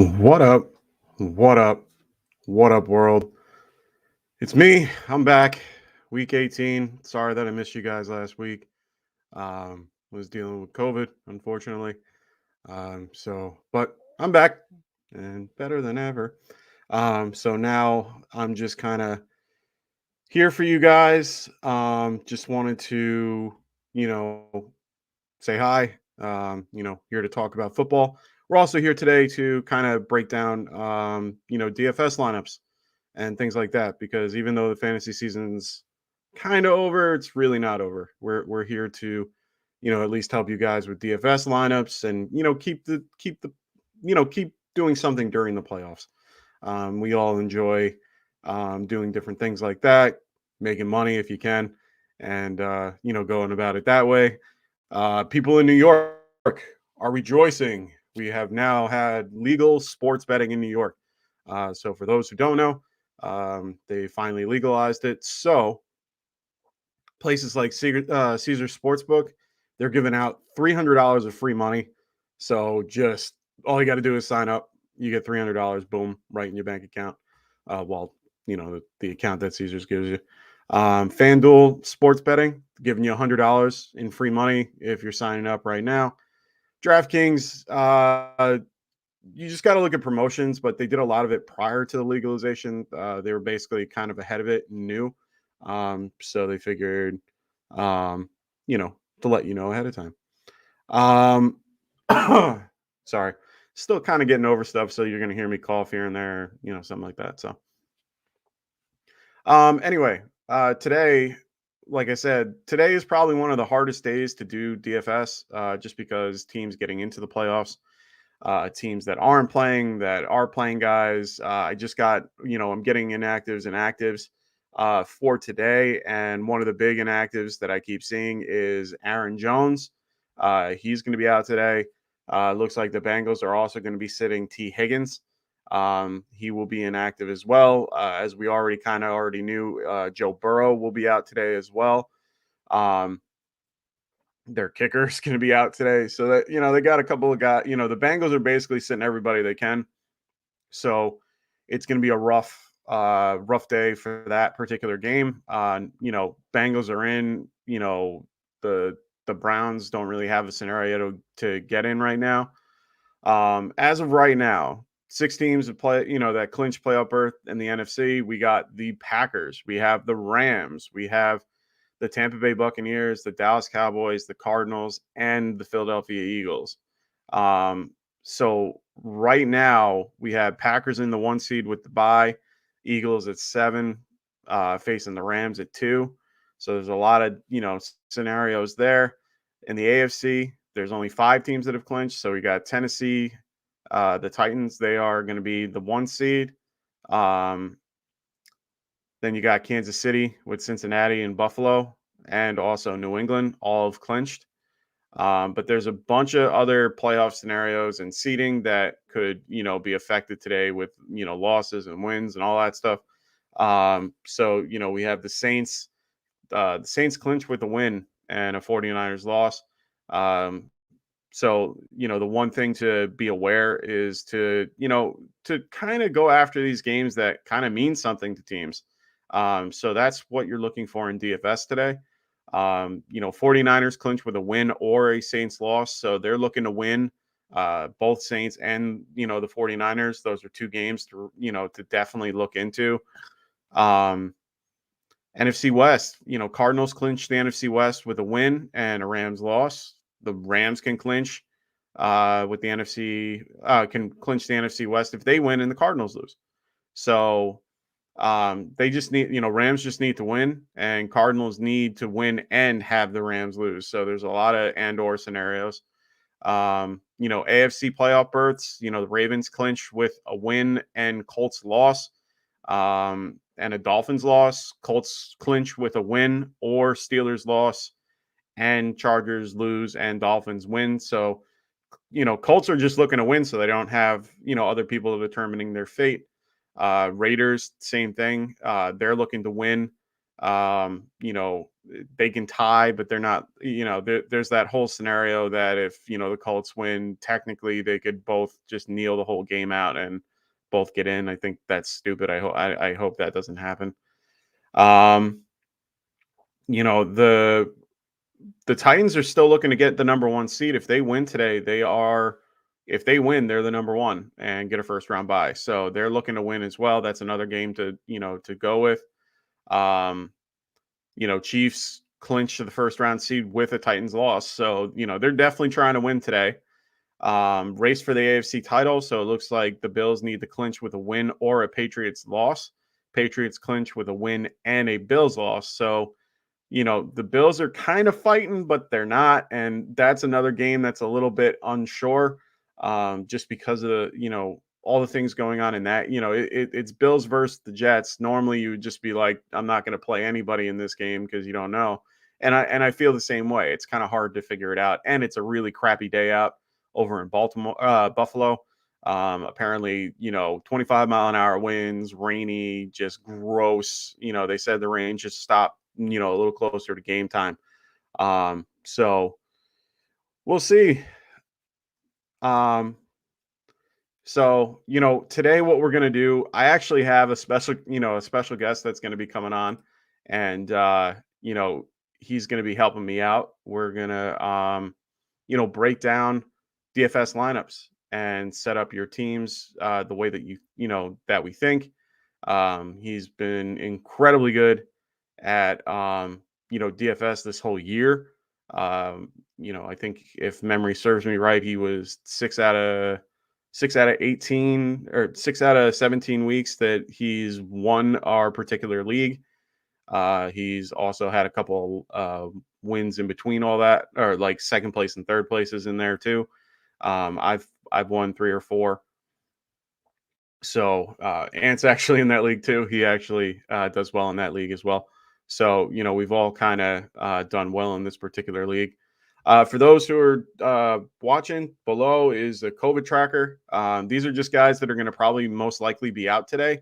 What up? What up? What up, world? It's me. I'm back. Week 18. Sorry that I missed you guys last week. Was dealing with COVID, unfortunately. But I'm back and better than ever. So now I'm just kind of here for you guys. Just wanted to, you know, say hi. Here to talk about football. We're also here today to kind of break down, DFS lineups and things like that. Because even though the fantasy season's kind of over, it's really not over. We're here to, at least help you guys with DFS lineups and keep doing something during the playoffs. We all enjoy doing different things like that, making money if you can, and going about it that way. People in New York are rejoicing. We have now had legal sports betting in New York. So for those who don't know, they finally legalized it. So places like Caesar Sportsbook, they're giving out $300 of free money. So just all you got to do is sign up. You get $300, boom, right in your bank account. The account that Caesars gives you. FanDuel sports betting, giving you $100 in free money if you're signing up right now. DraftKings, you just got to look at promotions, but they did a lot of it prior to the legalization. They were basically kind of ahead of it and new. So they figured, to let you know ahead of time. Sorry, still kind of getting over stuff. So you're going to hear me cough here and there, something like that. So, anyway, today, like I said, today is probably one of the hardest days to do DFS, just because teams getting into the playoffs, teams that aren't playing, that are playing guys. I just got, I'm getting inactives and actives for today. And one of the big inactives that I keep seeing is Aaron Jones. He's going to be out today. Looks like the Bengals are also going to be sitting T. Higgins. He will be inactive as well. As we already knew, Joe Burrow will be out today as well. Their kicker is going to be out today. So that, they got a couple of guys, the Bengals are basically sitting everybody they can. So it's going to be a rough day for that particular game. Bengals are in, the Browns don't really have a scenario to get in right now. As of right now, 6 teams that play, that clinch playoff berth in the NFC. We got the Packers, we have the Rams, we have the Tampa Bay Buccaneers, the Dallas Cowboys, the Cardinals, and the Philadelphia Eagles. So right now we have Packers in the 1 seed with the bye, Eagles at 7, facing the Rams at 2. So there's a lot of, scenarios there. In the AFC, there's only 5 teams that have clinched. So we got Tennessee, the Titans, they are going to be the 1 seed. Then you got Kansas City with Cincinnati and Buffalo, and also New England, all have clinched. But there's a bunch of other playoff scenarios and seeding that could, be affected today with, losses and wins and all that stuff. So, we have the Saints. The Saints clinch with a win and a 49ers loss. So, the one thing to be aware is to kind of go after these games that kind of mean something to teams. So that's what you're looking for in DFS today. 49ers clinch with a win or a Saints loss. So they're looking to win both Saints and, the 49ers. Those are 2 games to definitely look into. NFC West, Cardinals clinch the NFC West with a win and a Rams loss. The Rams can clinch with the can clinch the NFC West if they win and the Cardinals lose. So they just need, Rams just need to win, and Cardinals need to win and have the Rams lose. So there's a lot of and/or scenarios. AFC playoff berths, the Ravens clinch with a win and Colts loss. And a Dolphins loss. Colts clinch with a win or Steelers loss, and Chargers lose and Dolphins win. So, Colts are just looking to win so they don't have, other people determining their fate. Raiders, same thing. They're looking to win You know, they can tie, but they're not, you know, there's that whole scenario that if, you know, the Colts win, technically they could both just kneel the whole game out and both get in. I think that's stupid. I hope that doesn't happen. Um, you know, the Titans are still looking to get the number one seed. If they win today, if they win, they're the number one and get a first round bye. So they're looking to win as well. That's another game to, you know, to go with. Um, you know, Chiefs clinched the first round seed with a Titans loss. So, you know, they're definitely trying to win today. Race for the AFC title. So it looks like the Bills need to clinch with a win or a Patriots loss. Patriots clinch with a win and a Bills loss. So, you know, the Bills are kind of fighting, but they're not. And that's another game that's a little bit unsure, just because of the, you know, all the things going on in that. You know, it's Bills versus the Jets. Normally you would just be like, I'm not going to play anybody in this game because you don't know. And I feel the same way. It's kind of hard to figure it out. And it's a really crappy day out over in Buffalo. Apparently, you know, 25-mile-an-hour winds, rainy, just gross. You know, they said the rain just stopped, you know, a little closer to game time. So we'll see. Um, so, you know, today what we're gonna do, I actually have a special, you know, a special guest that's gonna be coming on, and you know, he's gonna be helping me out. We're gonna you know, break down DFS lineups and set up your teams the way that you know that we think. He's been incredibly good at you know, DFS this whole year. You know, I think if memory serves me right, he was 6 out of 18 or 6 out of 17 weeks that he's won our particular league. He's also had a couple wins in between all that, or like second place and third places in there too. I've won 3 or 4. So Ant's actually in that league too. He actually does well in that league as well. So you know, we've all kind of done well in this particular league. For those who are watching, below is a COVID tracker. These are just guys that are going to probably most likely be out today.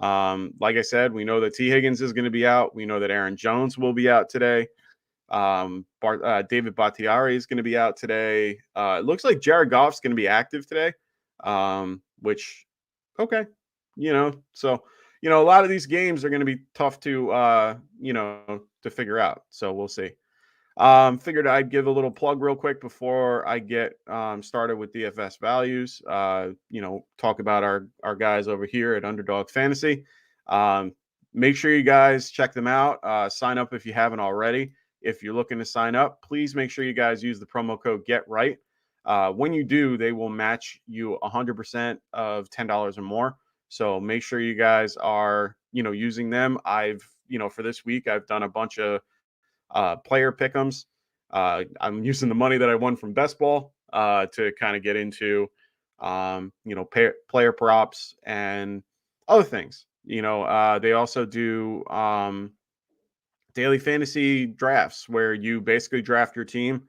Like I said, we know that T. Higgins is going to be out. We know that Aaron Jones will be out today. David Bakhtiari is going to be out today. It looks like Jared Goff's going to be active today, which, okay, you know, so, you know, a lot of these games are going to be tough to, you know, to figure out. So we'll see. Figured I'd give a little plug real quick before I get started with DFS values. You know, talk about our guys over here at Underdog Fantasy. Um, Make sure you guys check them out. Sign up if you haven't already. If you're looking to sign up, please make sure you guys use the promo code Get Right. When you do, they will match you 100% of $10 or more. So make sure you guys are, you know, using them. You know, for this week, I've done a bunch of player pick'ems. I'm using the money that I won from Best Ball to kind of get into, you know, player props and other things. You know, they also do daily fantasy drafts where you basically draft your team,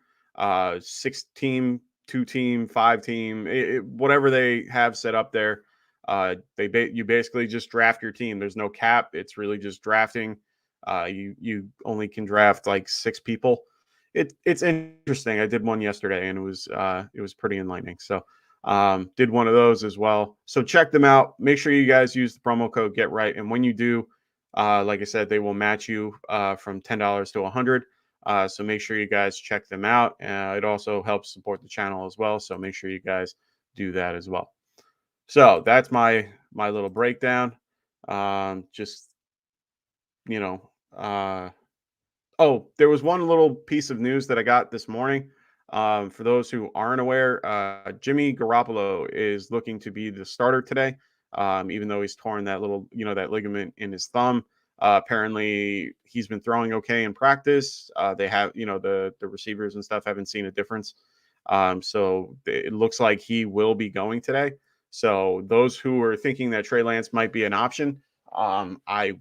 6 team, 2 team, 5 team, whatever they have set up there. You basically just draft your team. There's no cap. It's really just drafting. You only can draft like 6 people. It's interesting. I did one yesterday and it was pretty enlightening. So did one of those as well. So check them out. Make sure you guys use the promo code Get Right, and when you do, like I said, they will match you from $10 to 100. So make sure you guys check them out. It also helps support the channel as well. So make sure you guys do that as well. So that's my little breakdown. Just, you know, oh, there was one little piece of news that I got this morning. For those who aren't aware, Jimmy Garoppolo is looking to be the starter today, even though he's torn that little, you know, that ligament in his thumb. Apparently, he's been throwing okay in practice. They have, you know, the receivers and stuff haven't seen a difference. So it looks like he will be going today. So those who are thinking that Trey Lance might be an option, I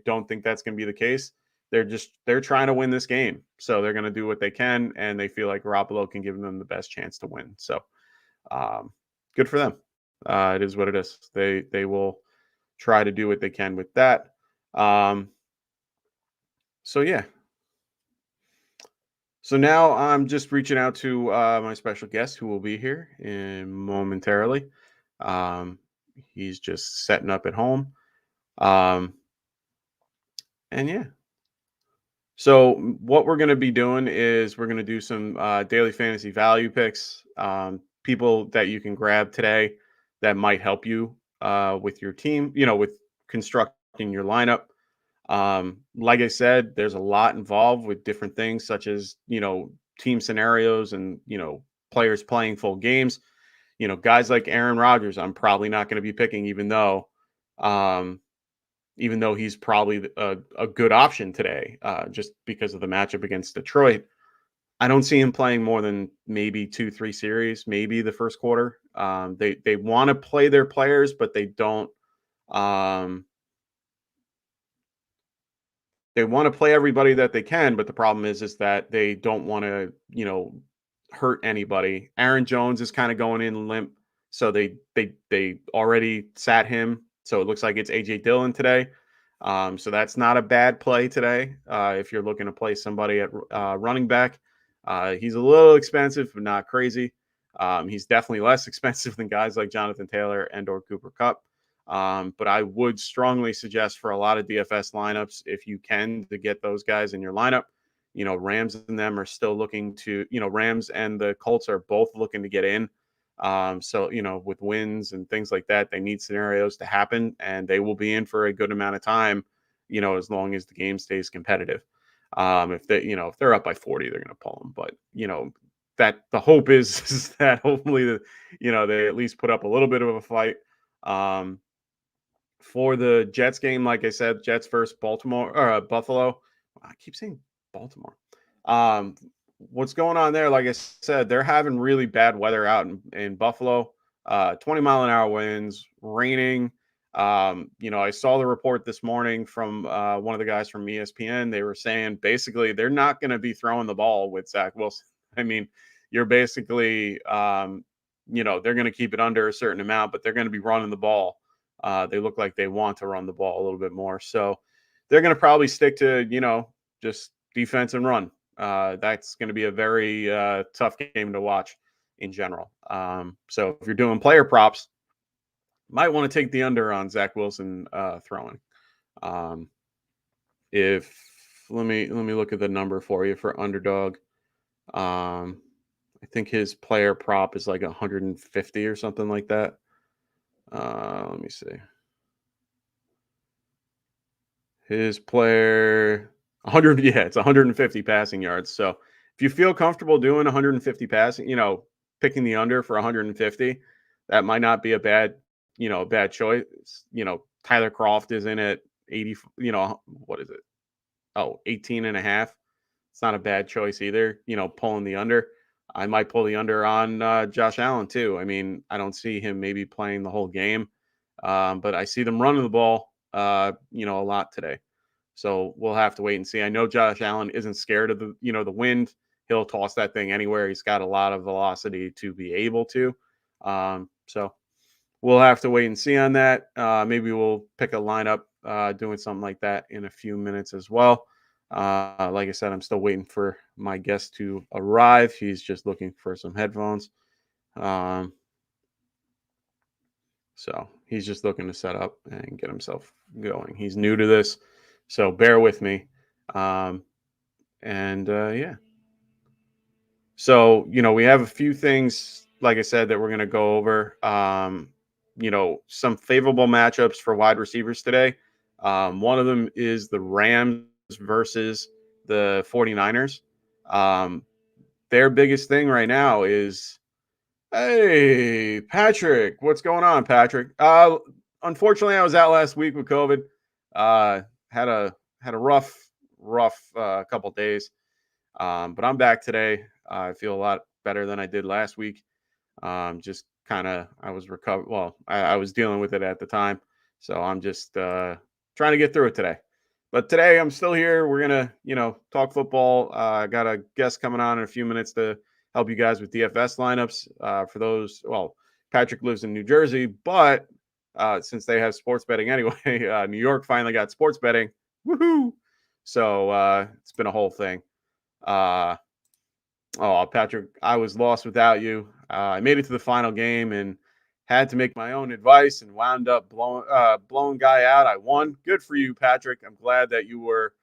don't think that's going to be the case. They're trying to win this game, so they're going to do what they can, and they feel like Garoppolo can give them the best chance to win. So, good for them. It is what it is. They will try to do what they can with that. Um, So yeah. So now I'm just reaching out to my special guest who will be here in momentarily. Um, he's just setting up at home. Um, and yeah. So what we're going to be doing is we're going to do some daily fantasy value picks. People that you can grab today that might help you with your team. With constructing your lineup. Like I said, there's a lot involved with different things, such as team scenarios and players playing full games. Guys like Aaron Rodgers, I'm probably not going to be picking, um, even though he's probably a good option today, just because of the matchup against Detroit. I don't see him playing more than maybe 2, 3 series, maybe the first quarter. They want to play their players, but they don't. Um, they want to play everybody that they can, but the problem is that they don't want to, hurt anybody. Aaron Jones is kind of going in limp, so they already sat him. So it looks like it's AJ Dillon today. So that's not a bad play today. If you're looking to play somebody at running back, he's a little expensive, but not crazy. He's definitely less expensive than guys like Jonathan Taylor and or Cooper Cup. But I would strongly suggest for a lot of DFS lineups, if you can, to get those guys in your lineup. Rams and them are still looking to, Rams and the Colts are both looking to get in. So, with wins and things like that, they need scenarios to happen and they will be in for a good amount of time, as long as the game stays competitive. If they're up by 40, they're going to pull them. But, that the hope is that hopefully, they at least put up a little bit of a fight. Um, for the Jets game, like I said, Jets versus Baltimore or Buffalo. I keep saying Baltimore. Um, what's going on there? Like I said, they're having really bad weather out in Buffalo. 20-mile-an-hour winds, raining. I saw the report this morning from one of the guys from ESPN. They were saying basically they're not going to be throwing the ball with Zach Wilson. I mean, you're basically, they're going to keep it under a certain amount, but they're going to be running the ball. They look like they want to run the ball a little bit more. So they're going to probably stick to, just defense and run. That's going to be a very tough game to watch in general. So if you're doing player props, might want to take the under on Zach Wilson throwing. Um, if let me look at the number for you for underdog. I think his player prop is like 150 or something like that. Let me see. His player 100, yeah, it's 150 passing yards. So if you feel comfortable doing 150 passing, picking the under for 150, that might not be a bad choice. Tyler Croft is in at 80, what is it? Oh, 18 and a half. It's not a bad choice either, pulling the under. I might pull the under on Josh Allen too. I mean, I don't see him maybe playing the whole game, but I see them running the ball, a lot today. So we'll have to wait and see. I know Josh Allen isn't scared of the wind. He'll toss that thing anywhere. He's got a lot of velocity to be able to. So we'll have to wait and see on that. Maybe we'll pick a lineup doing something like that in a few minutes as well. Like I said, I'm still waiting for my guest to arrive. He's just looking for some headphones. Um, so he's just looking to set up and get himself going. He's new to this, so bear with me. Um, and yeah. So, we have a few things, like I said, that we're going to go over. Some favorable matchups for wide receivers today. One of them is the Rams versus the 49ers. Um, their biggest thing right now is, hey, Patrick, what's going on, Patrick? Unfortunately, I was out last week with COVID. Uh, had a rough couple days. But I'm back today. I feel a lot better than I did last week. Just kind of, I was recovered. Well, I was dealing with it at the time. So I'm just trying to get through it today. But today I'm still here. We're going to, talk football. I got a guest coming on in a few minutes to help you guys with DFS lineups. For those, well, Patrick lives in New Jersey, but since they have sports betting anyway, New York finally got sports betting. Woohoo! So it's been a whole thing. Oh, Patrick, I was lost without you. I made it to the final game and had to make my own advice and wound up blowing guy out. I won. Good for you, Patrick. I'm glad that you were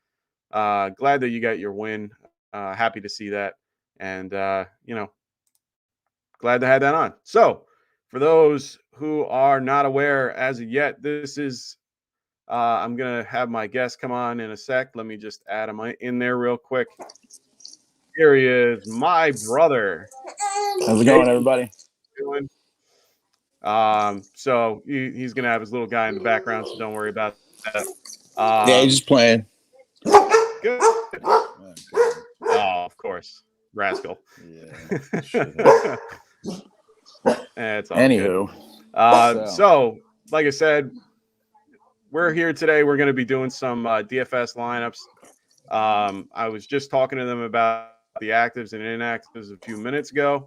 glad that you got your win. Happy to see that, and glad to have that on. So, for those who are not aware as of yet, this is I'm gonna have my guest come on in a sec. Let me just add him in there real quick. Here he is, my brother. How's it going, everybody? Doing. So he's gonna have his little guy in the background, so don't worry about that. Yeah, he's just playing. Good. Oh, of course, rascal. Yeah. It's all Anywho, good. So, like I said, we're here today. We're going to be doing some DFS lineups. I was just talking to them about the actives and inactives a few minutes ago.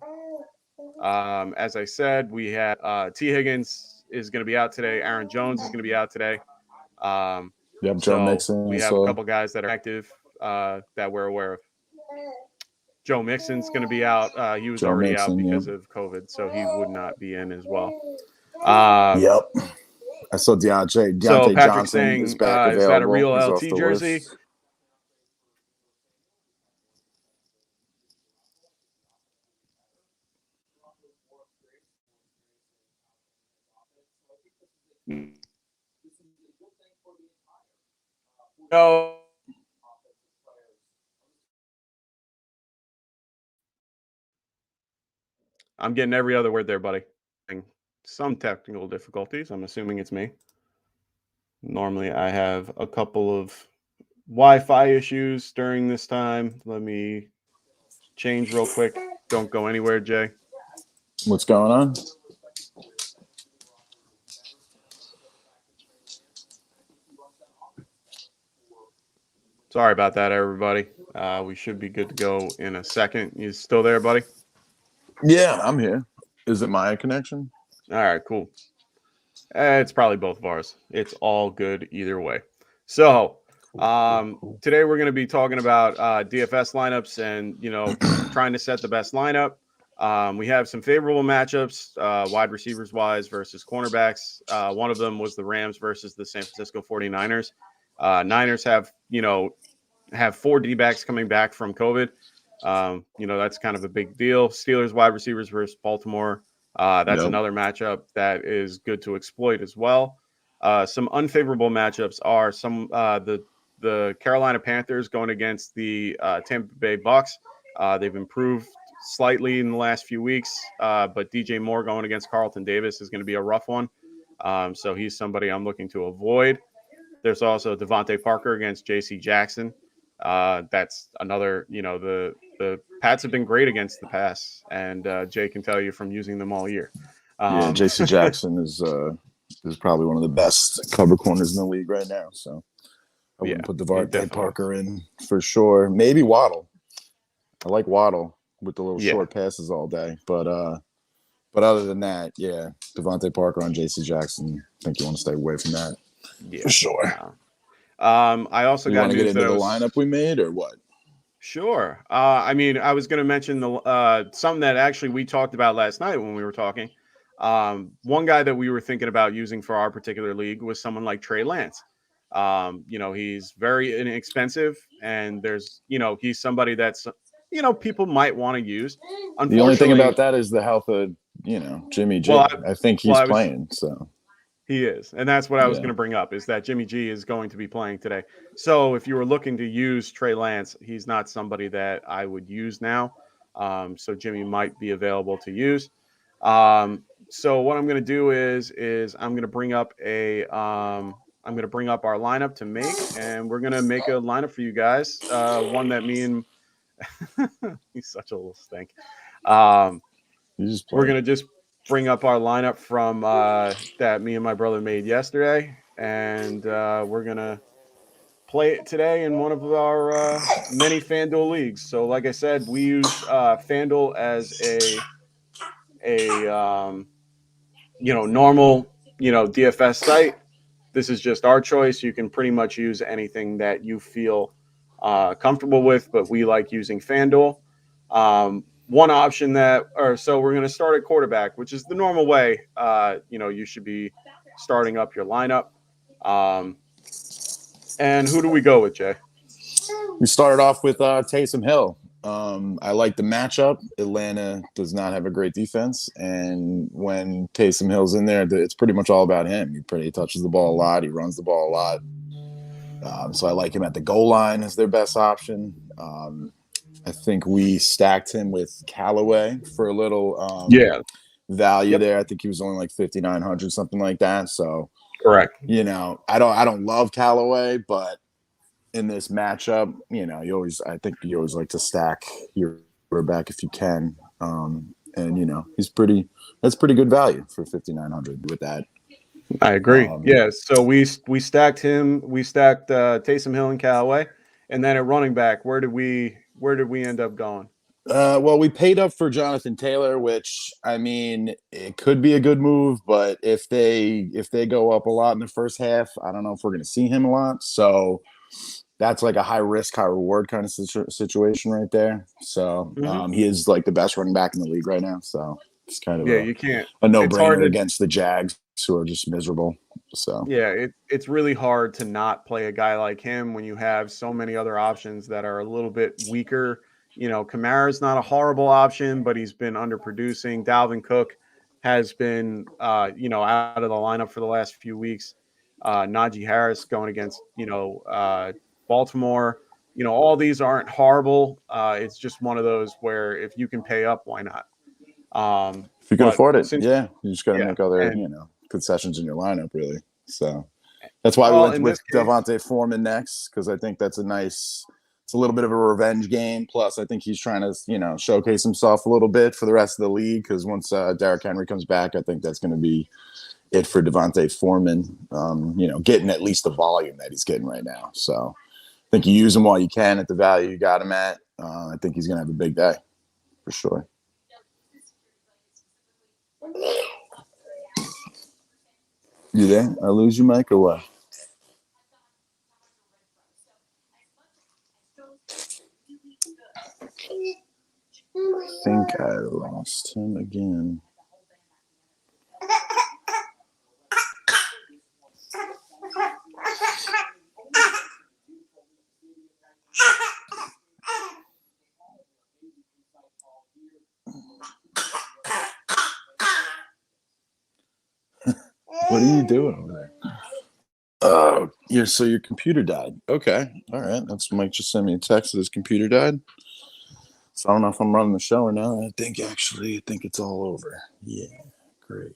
As I said, we had T. Higgins is going to be out today. Aaron Jones is going to be out today. Joe Mixon. We have a couple guys that are active that we're aware of. Joe Mixon's going to be out. He was already out because of COVID, so he would not be in as well. Yep. I saw Deontay so Patrick Johnson saying, is back available. Is that a real He's LT jersey? List. No. I'm getting every other word there, buddy. Some technical difficulties. I'm assuming it's me. Normally, I have a couple of Wi-Fi issues during this time. Let me change real quick. Don't go anywhere, Jay. What's going on? Sorry about that, everybody. We should be good to go in a second. You still there, buddy? Yeah, I'm here. Is it my connection? All right, cool. It's probably both of ours. It's all good either way. So today we're going to be talking about DFS lineups and, trying to set the best lineup. We have some favorable matchups, wide receivers wise versus cornerbacks. One of them was the Rams versus the San Francisco 49ers. Niners have 4 D-backs coming back from COVID. That's kind of a big deal. Steelers wide receivers versus Baltimore. That's another matchup that is good to exploit as well. Some unfavorable matchups are the Carolina Panthers going against the Tampa Bay Bucks. They've improved slightly in the last few weeks, but DJ Moore going against Carlton Davis is going to be a rough one. So he's somebody I'm looking to avoid. There's also Devontae Parker against J.C. Jackson. That's another, the Pats have been great against the pass, and Jay can tell you from using them all year. J.C. Jackson is probably one of the best cover corners in the league right now. So I wouldn't put Devontae Parker in for sure. Maybe Waddle. I like Waddle with the little short passes all day, but other than that, Devontae Parker on J.C. Jackson. I think you want to stay away from that for sure. I also got to get into the lineup we made or what? Sure. I was going to mention something that actually we talked about last night when we were talking. One guy that we were thinking about using for our particular league was someone like Trey Lance. He's very inexpensive, and there's, he's somebody that's, people might want to use. The only thing about that is the health of, Jimmy G. Well, I think he's playing, so. He is. And that's what I was going to bring up, is that Jimmy G is going to be playing today. So if you were looking to use Trey Lance, he's not somebody that I would use now. So Jimmy might be available to use. So what I'm going to do is I'm going to bring up our lineup to make, and we're going to make a lineup for you guys. One that me and he's such a little stink. We're going to just bring up our lineup from that me and my brother made yesterday, and we're gonna play it today in one of our many FanDuel leagues. So, like I said, we use FanDuel as a normal DFS site. This is just our choice. You can pretty much use anything that you feel comfortable with, but we like using FanDuel. One option so we're going to start at quarterback, which is the normal way. You should be starting up your lineup. And who do we go with, Jay? We started off with Taysom Hill. I like the matchup. Atlanta does not have a great defense, and when Taysom Hill's in there, it's pretty much all about him. He touches the ball a lot. He runs the ball a lot. So I like him at the goal line as their best option. I think we stacked him with Callaway for a little value there. I think he was only like 5,900, something like that. So correct. I don't love Callaway, but in this matchup, I think you always like to stack your quarterback if you can. And that's pretty good value for 5,900 with that. I agree. So we stacked him. We stacked Taysom Hill and Callaway, and then at running back, where did we end up going? Well, we paid up for Jonathan Taylor, which it could be a good move, but if they go up a lot in the first half, I don't know if we're going to see him a lot. So that's like a high risk, high reward kind of situation right there. So he is like the best running back in the league right now. So it's kind of you can't a no brainer against the Jags, who are just miserable. So it's really hard to not play a guy like him when you have so many other options that are a little bit weaker. Kamara's not a horrible option, but he's been underproducing. Dalvin Cook has been out of the lineup for the last few weeks. Najee Harris going against Baltimore. All these aren't horrible. It's just one of those where if you can pay up, why not? If you can afford it, you just got to make other concessions in your lineup, really. So that's why we went with Devontae Foreman next, because I think it's a little bit of a revenge game. Plus, I think he's trying to showcase himself a little bit for the rest of the league, because once Derrick Henry comes back, I think that's going to be it for Devontae Foreman. Getting at least the volume that he's getting right now. So I think you use him while you can at the value you got him at. I think he's going to have a big day for sure. You there? I lose your mic or what? I think I lost him again. What are you doing over there? So your computer died. Okay. All right. That's Mike just sent me a text that his computer died. So I don't know if I'm running the show or not. I think it's all over. Yeah. Great.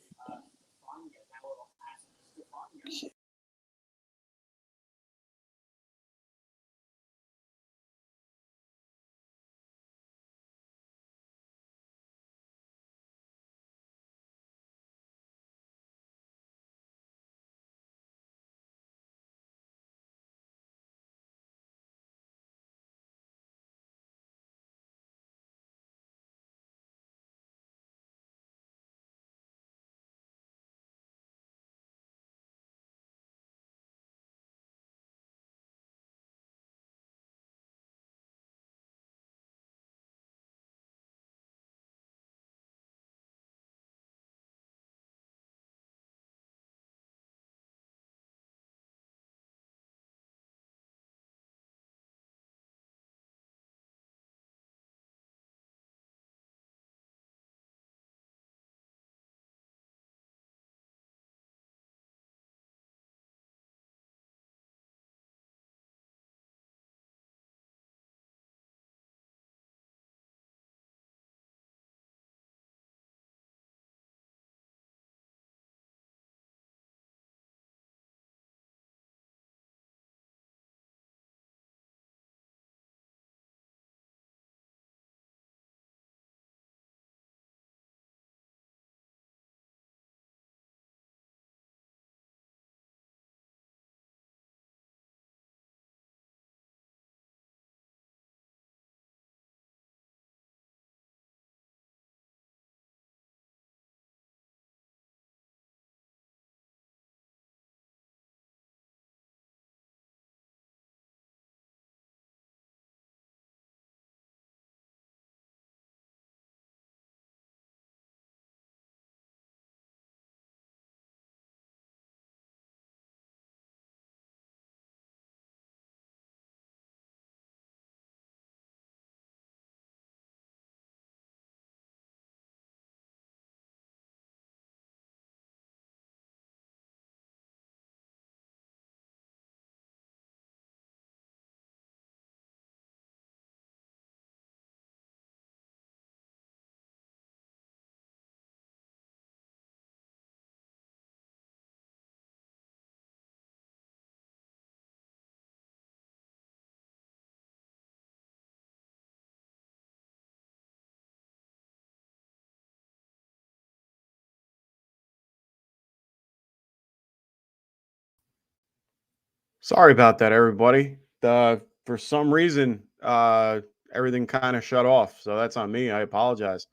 Sorry about that, everybody. For some reason, everything kind of shut off, so that's on me. I apologize.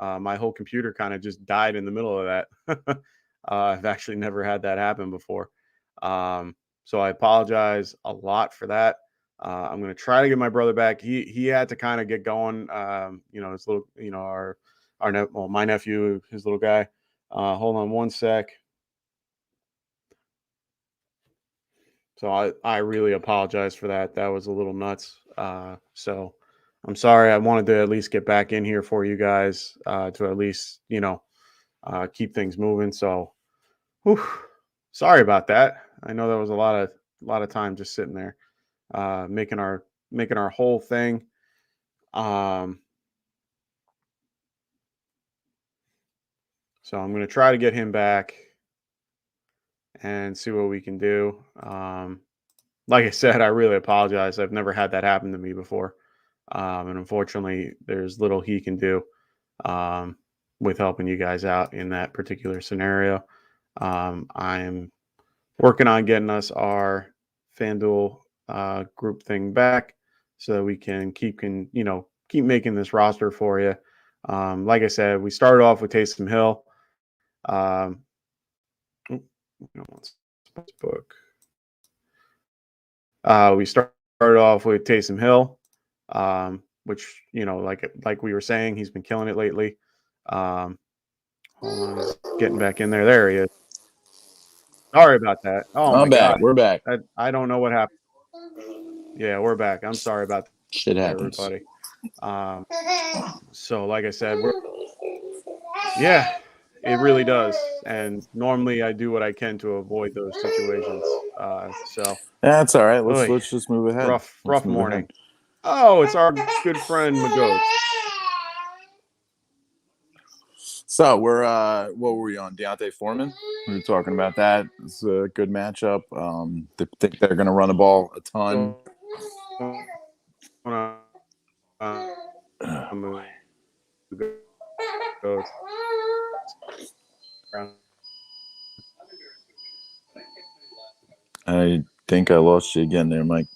My whole computer kind of just died in the middle of that. I've actually never had that happen before, so I apologize a lot for that. I'm going to try to get my brother back. He had to kind of get going. His little, my nephew, his little guy. Hold on one sec. So I really apologize for that. That was a little nuts. So I'm sorry. I wanted to at least get back in here for you guys to at least, keep things moving. So whew, sorry about that. I know that was a lot of time just sitting there making our whole thing. Um, so I'm going to try to get him back and see what we can do. Like I said, I really apologize. I've never had that happen to me before. And unfortunately, there's little he can do um, with helping you guys out in that particular scenario. I'm working on getting us our FanDuel group thing back so that we can keep making this roster for you. Like I said, we started off with Taysom Hill. Um, book. We started off with Taysom Hill, which like we were saying, he's been killing it lately. Hold on, he's getting back in there. There he is. Sorry about that. Oh my I'm back. god, We're back. I don't know what happened. Yeah, we're back. I'm sorry about Shit that, happens. everybody. So like I said, yeah, it really does. And normally I do what I can to avoid those situations. That's all right. Let's Oy, just move ahead. rough morning. Oh, it's our good friend Magoats. So we're what were we on? Deontay Foreman. We were talking about that. It's a good matchup. They think they're going to run the ball a ton. I think I lost you again there, Mike.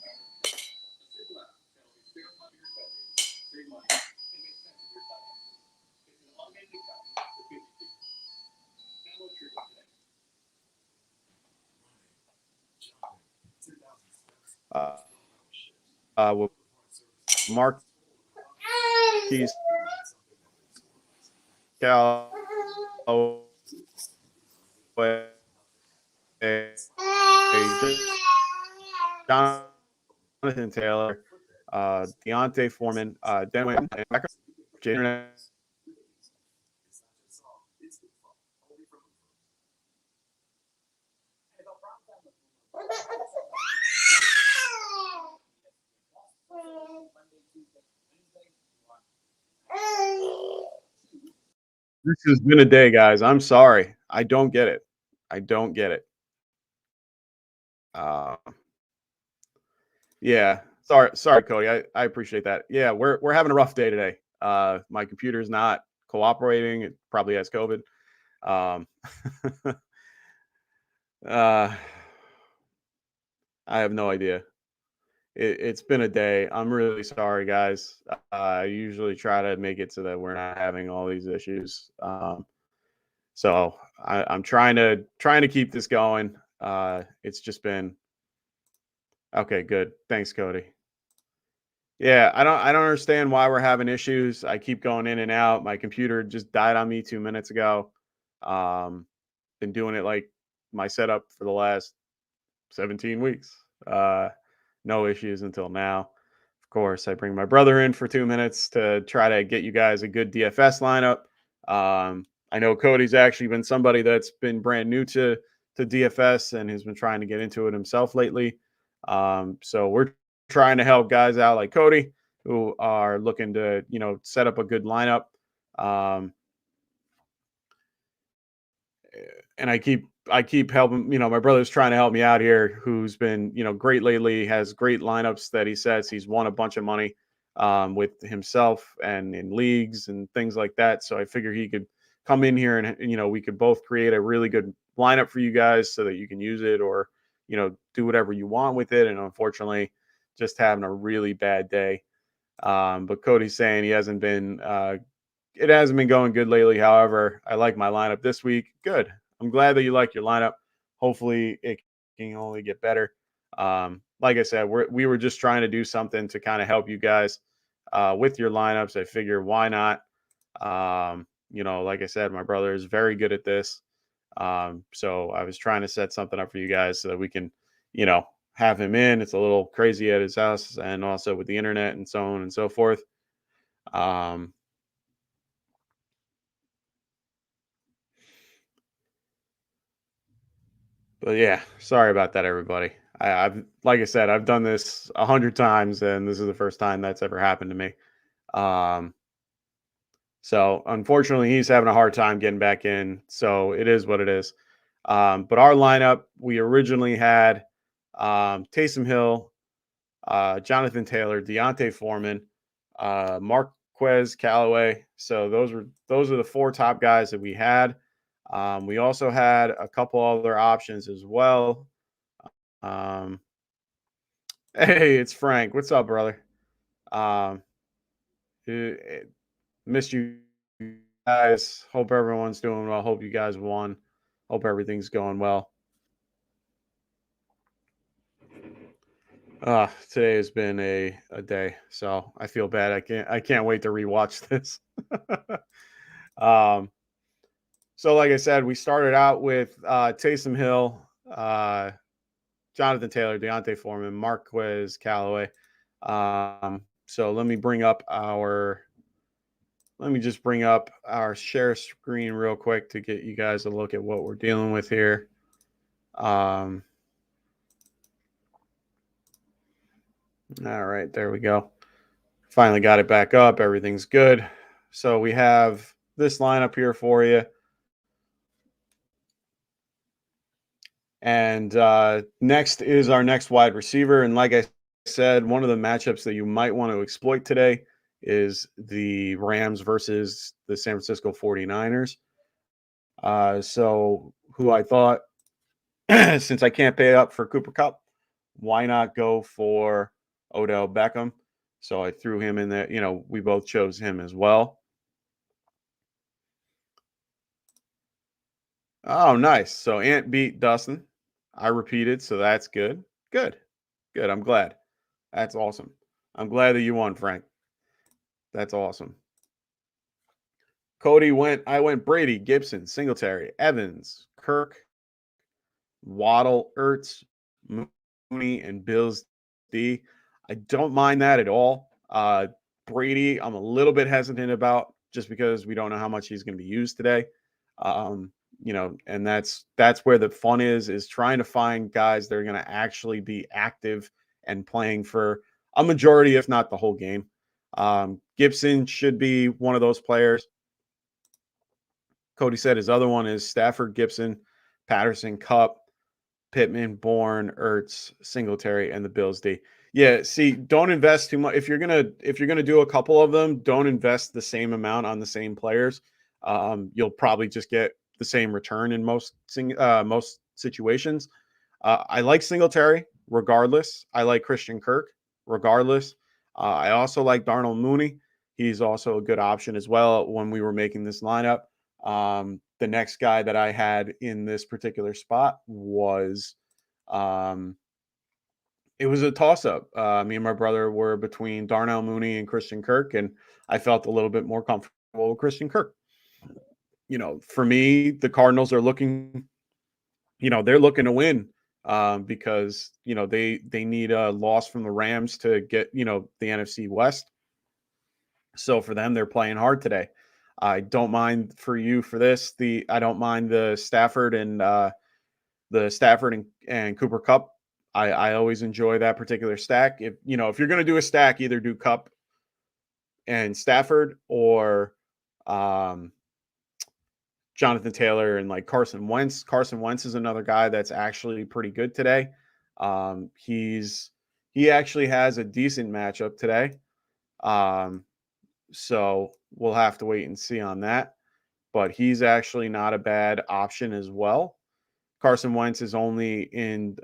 With Marquise Callaway, Jonathan Taylor, Deontay Foreman, Denway, Jaden. This has been a day, guys. I'm sorry. I don't get it. I don't get it. Uh, yeah. Sorry, Cody. I appreciate that. Yeah, we're having a rough day today. My computer's not cooperating. It probably has COVID. Um, uh, I have no idea. It's been a day. I'm really sorry, guys. I usually try to make it so that we're not having all these issues. So I'm trying to keep this going. It's just been okay. Good. Thanks, Cody. Yeah, I don't understand why we're having issues. I keep going in and out. My computer just died on me 2 minutes ago. Um, been doing it like my setup for the last 17 weeks. No issues until now. Of course, I bring my brother in for 2 minutes to try to get you guys a good DFS lineup. I know Cody's actually been somebody that's been brand new to DFS and has been trying to get into it himself lately. So we're trying to help guys out like Cody who are looking to set up a good lineup. Um, and I keep helping. My brother's trying to help me out here, who's been great lately. Has great lineups that he sets. He's won a bunch of money with himself and in leagues and things like that. So I figure he could come in here and we could both create a really good lineup for you guys so that you can use it or do whatever you want with it. And unfortunately, just having a really bad day. But Cody's saying it hasn't been going good lately. However, I like my lineup this week. Good. I'm glad that you like your lineup. Hopefully it can only get better. Like I said, we were just trying to do something to kind of help you guys with your lineups. I figure why not? Like I said, my brother is very good at this. So I was trying to set something up for you guys so that we can, have him in. It's a little crazy at his house and also with the internet and so on and so forth. But yeah, sorry about that, everybody. I've like I said, I've done this 100 times, and this is the first time that's ever happened to me. So unfortunately, he's having a hard time getting back in. So it is what it is. But our lineup, we originally had Taysom Hill, Jonathan Taylor, Deontay Foreman, Marquez Callaway. So those are the 4 top guys that we had. We also had a couple other options as well. Hey, it's Frank. What's up, brother? Missed you guys. Hope everyone's doing well. Hope you guys won. Hope everything's going well. Today has been a day, so I feel bad. I can't wait to rewatch this. So like I said, we started out with Taysom Hill, Jonathan Taylor, Deontay Foreman, Marquez Callaway. So let me just bring up our share screen real quick to get you guys a look at what we're dealing with here. All right, there we go. Finally got it back up. Everything's good. So we have this lineup here for you. And next is our next wide receiver. And like I said, one of the matchups that you might want to exploit today is the Rams versus the San Francisco 49ers. So who I thought, since I can't pay up for Cooper Kupp, why not go for Odell Beckham? So I threw him in there. We both chose him as well. Oh, nice. So Ant beat Dustin. I repeated, so that's good. Good. I'm glad. That's awesome. I'm glad that you won, Frank. That's awesome. I went Brady, Gibson, Singletary, Evans, Kirk, Waddle, Ertz, Mooney, and Bills D. I don't mind that at all. Brady, I'm a little bit hesitant about just because we don't know how much he's going to be used today. And that's where the fun is trying to find guys that are going to actually be active and playing for a majority, if not the whole game. Gibson should be one of those players. Cody said his other one is Stafford, Gibson, Patterson, Kupp, Pittman, Bourne, Ertz, Singletary, and the Bills D. Yeah, see, don't invest too much. If you're gonna do a couple of them, don't invest the same amount on the same players. You'll probably just get the same return in most situations. I like Singletary regardless. I like Christian Kirk regardless. I also like Darnell Mooney. He's also a good option as well when we were making this lineup. The next guy that I had in this particular spot was, it was a toss-up. Me and my brother were between Darnell Mooney and Christian Kirk, and I felt a little bit more comfortable with Christian Kirk. For me, the Cardinals are looking, they're looking to win because, they need a loss from the Rams to get, the NFC West. So for them, they're playing hard today. I don't mind for you for this. I don't mind the Stafford and Cooper Kupp. I always enjoy that particular stack. If you're going to do a stack, either do Kupp and Stafford or Jonathan Taylor and like Carson Wentz. Carson Wentz is another guy that's actually pretty good today. He actually has a decent matchup today. So we'll have to wait and see on that. But he's actually not a bad option as well. Carson Wentz is only in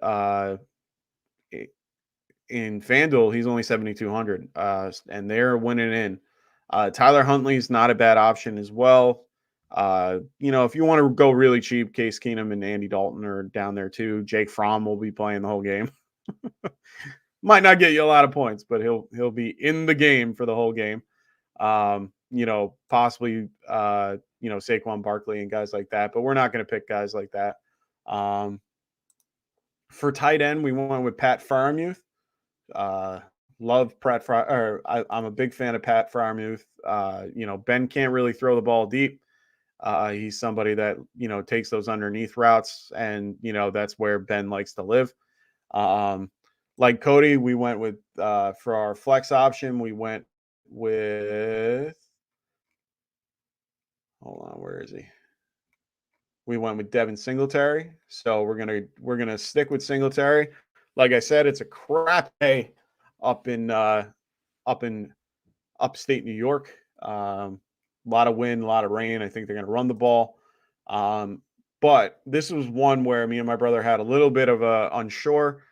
FanDuel, he's only 7,200, and they're winning in. Tyler Huntley's not a bad option as well. If you want to go really cheap, Case Keenum and Andy Dalton are down there too. Jake Fromm will be playing the whole game. Might not get you a lot of points, but he'll be in the game for the whole game. Possibly Saquon Barkley and guys like that, but we're not going to pick guys like that. For tight end, we went with Pat Freiermuth. Love Pat I'm a big fan of Pat Freiermuth. Ben can't really throw the ball deep. He's somebody that, takes those underneath routes, and, that's where Ben likes to live. Like Cody, we went with, for our flex option, we went with, hold on, where is he? We went with Devin Singletary. So we're going to stick with Singletary. Like I said, it's a crap day up in upstate New York. A lot of wind, a lot of rain. I think they're going to run the ball. But this was one where me and my brother had a little bit of a unsure.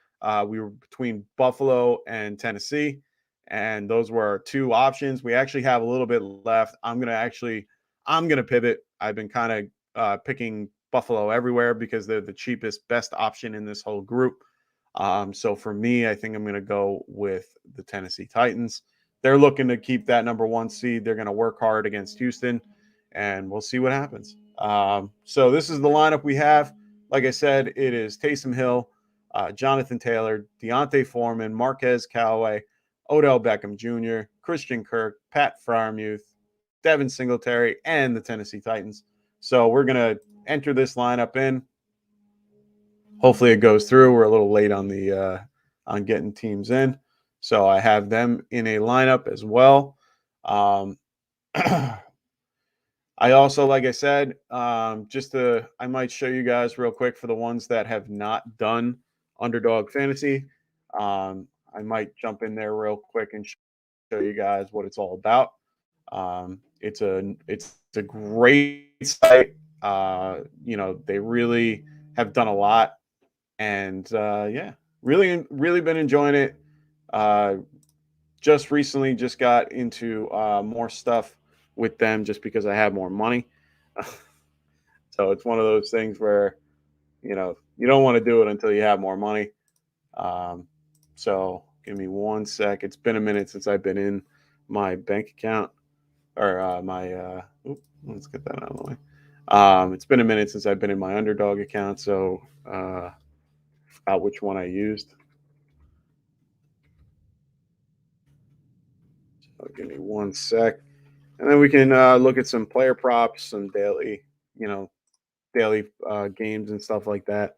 We were between Buffalo and Tennessee, and those were our two options. We actually have a little bit left. I'm going to pivot. I've been kind of picking Buffalo everywhere because they're the cheapest, best option in this whole group. So for me, I think I'm going to go with the Tennessee Titans. They're looking to keep that number 1 seed. They're going to work hard against Houston, and we'll see what happens. So this is the lineup we have. Like I said, it is Taysom Hill, Jonathan Taylor, Deontay Foreman, Marquez Callaway, Odell Beckham Jr., Christian Kirk, Pat Freiermuth, Devin Singletary, and the Tennessee Titans. So we're going to enter this lineup in. Hopefully it goes through. We're a little late on the on getting teams in. So I have them in a lineup as well. I also, like I said, I might show you guys real quick for the ones that have not done Underdog Fantasy. I might jump in there real quick and show you guys what it's all about. It's a great site. They really have done a lot, and really been enjoying it. Just recently got into more stuff with them just because I have more money. So it's one of those things where, you don't want to do it until you have more money. So give me 1 sec. It's been a minute since I've been in my bank account or let's get that out of the way. It's been a minute since I've been in my Underdog account. So forgot which one I used. So give me 1 sec. And then we can look at some player props, some daily games and stuff like that.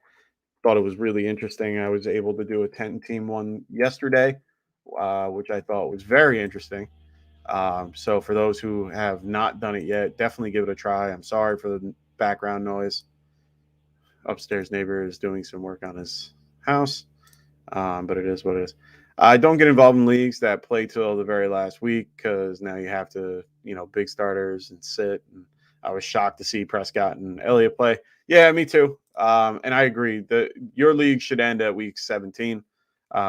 Thought it was really interesting. I was able to do a 10-team one yesterday, which I thought was very interesting. So for those who have not done it yet, definitely give it a try. I'm sorry for the background noise. Upstairs neighbor is doing some work on his house, but it is what it is. I don't get involved in leagues that play till the very last week because now you have to, big starters and sit. And I was shocked to see Prescott and Elliott play. Yeah, me too. And I agree that your league should end at week 17.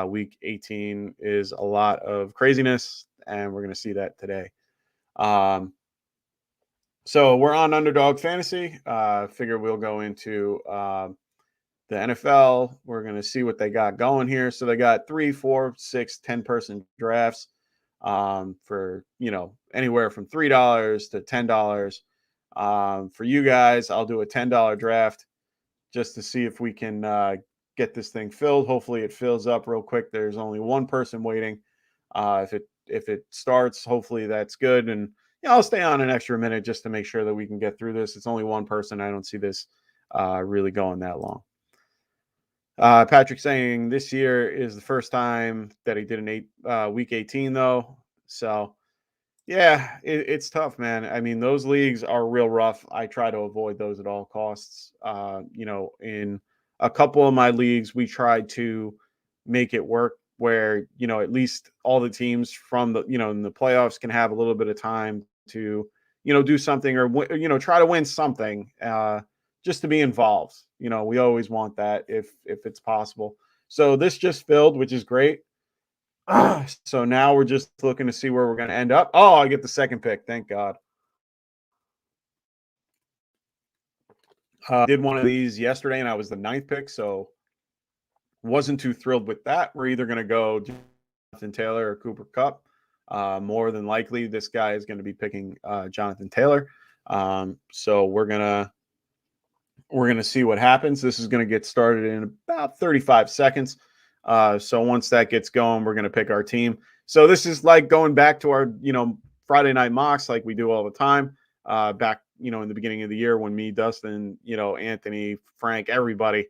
Week 18 is a lot of craziness, and we're going to see that today. So we're on Underdog Fantasy. Figure we'll go into the NFL. We're going to see what they got going here. So they got 3, 4, 6, 10-person drafts for, anywhere from $3 to $10. For you guys, I'll do a $10 draft just to see if we can get this thing filled. Hopefully it fills up real quick. There's only one person waiting. If it starts, hopefully that's good. And I'll stay on an extra minute just to make sure that we can get through this. It's only one person. I don't see this really going that long. Patrick saying this year is the first time that he did week 18 though. So yeah, it's tough, man. I mean, those leagues are real rough. I try to avoid those at all costs. In a couple of my leagues, we tried to make it work where, at least all the teams from the, in the playoffs can have a little bit of time to, do something or, try to win something just to be involved. We always want that if it's possible. So this just filled, which is great. So now we're just looking to see where we're going to end up. Oh, I get the second pick. Thank God. Did one of these yesterday, and I was the 9th pick, so wasn't too thrilled with that. We're either going to go Jonathan Taylor or Cooper Kupp. More than likely, this guy is going to be picking Jonathan Taylor. So we're gonna see what happens. This is going to get started in about 35 seconds. So once that gets going, we're going to pick our team. So this is like going back to our Friday night mocks like we do all the time. Back in the beginning of the year when me, Dustin, Anthony, Frank, everybody,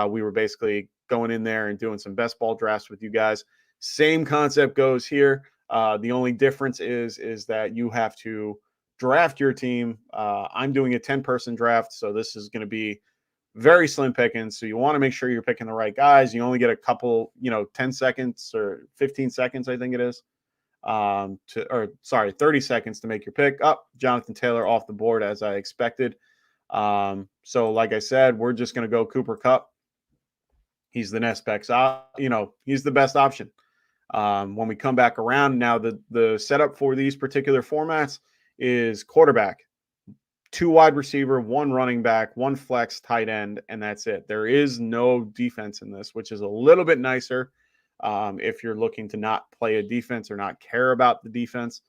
we were basically going in there and doing some best ball drafts with you guys. Same concept goes here. The only difference is that you have to draft your team. I'm doing a 10-person draft, so this is going to be very slim pickings. So you want to make sure you're picking the right guys. You only get a couple, 10 seconds or 15 seconds, I think it is, 30 seconds to make your pick. Up, Jonathan Taylor off the board as I expected. So like I said, we're just going to go Cooper Kupp. He's the next best, he's the best option. When we come back around, now the setup for these particular formats is quarterback, 2 wide receiver, 1 running back, 1 flex tight end, and that's it. There is no defense in this, which is a little bit nicer if you're looking to not play a defense or not care about the defense.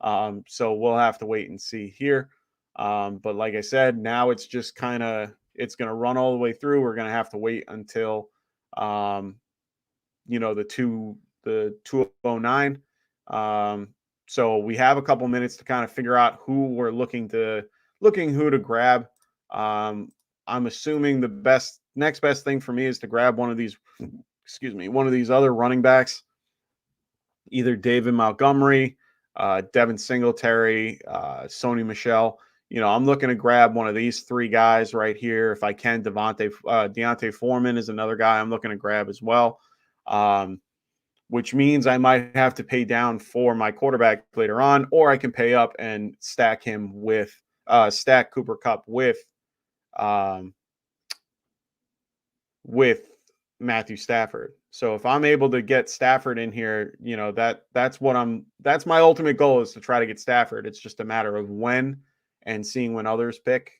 So we'll have to wait and see here. But like I said, now it's just it's going to run all the way through. We're going to have to wait until, the 209. So we have a couple minutes to kind of figure out who we're looking to grab. I'm assuming the next best thing for me is to grab one of these other running backs, either David Montgomery, Devin Singletary, Sony Michel. I'm looking to grab one of these 3 guys right here. If I can, Deontay Foreman is another guy I'm looking to grab as well. Which means I might have to pay down for my quarterback later on, or I can pay up and stack him with stack Cooper Kupp with Matthew Stafford. So if I'm able to get Stafford in here, that's my ultimate goal is to try to get Stafford. It's just a matter of when and seeing when others pick.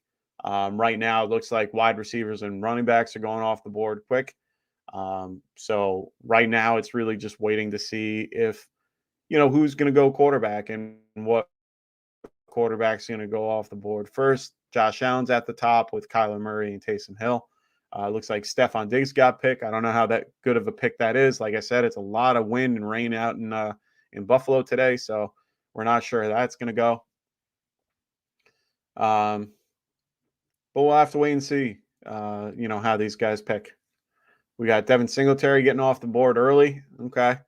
Right now, it looks like wide receivers and running backs are going off the board quick. So right now it's really just waiting to see if, who's going to go quarterback and what quarterback's going to go off the board first. Josh Allen's at the top with Kyler Murray and Taysom Hill. Looks like Stephon Diggs got picked. I don't know how that good of a pick that is. Like I said, it's a lot of wind and rain out in Buffalo today, so we're not sure how that's going to go. But we'll have to wait and see, how these guys pick. We got Devin Singletary getting off the board early. Okay.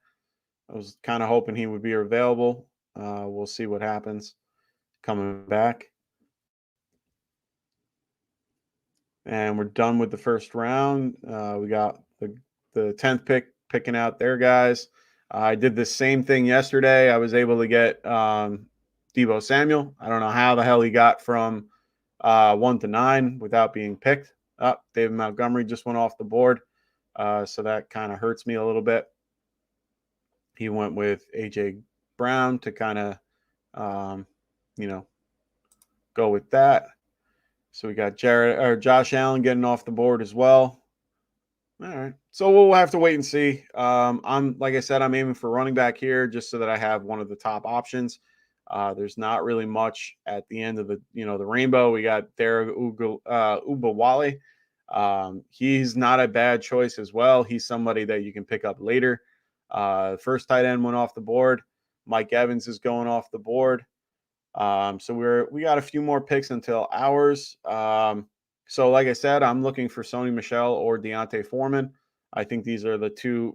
I was kind of hoping he would be available. We'll see what happens coming back. And we're done with the first round. We got the 10th pick picking out their guys. I did the same thing yesterday. I was able to get Deebo Samuel. I don't know how the hell he got from 1 to 9 without being picked. David Montgomery just went off the board. So that kind of hurts me a little bit. He went with A.J. Brown to kind of, go with that. So we got Josh Allen getting off the board as well. All right. So we'll have to wait and see. Like I said, I'm aiming for running back here just so that I have one of the top options. There's not really much at the end of the rainbow. We got Derek Ubawale. He's not a bad choice as well. He's somebody that you can pick up later. First tight end went off the board. Mike Evans is going off the board. So we got a few more picks until ours. So like I said, I'm looking for Sony Michel or Deontay Foreman. I think these are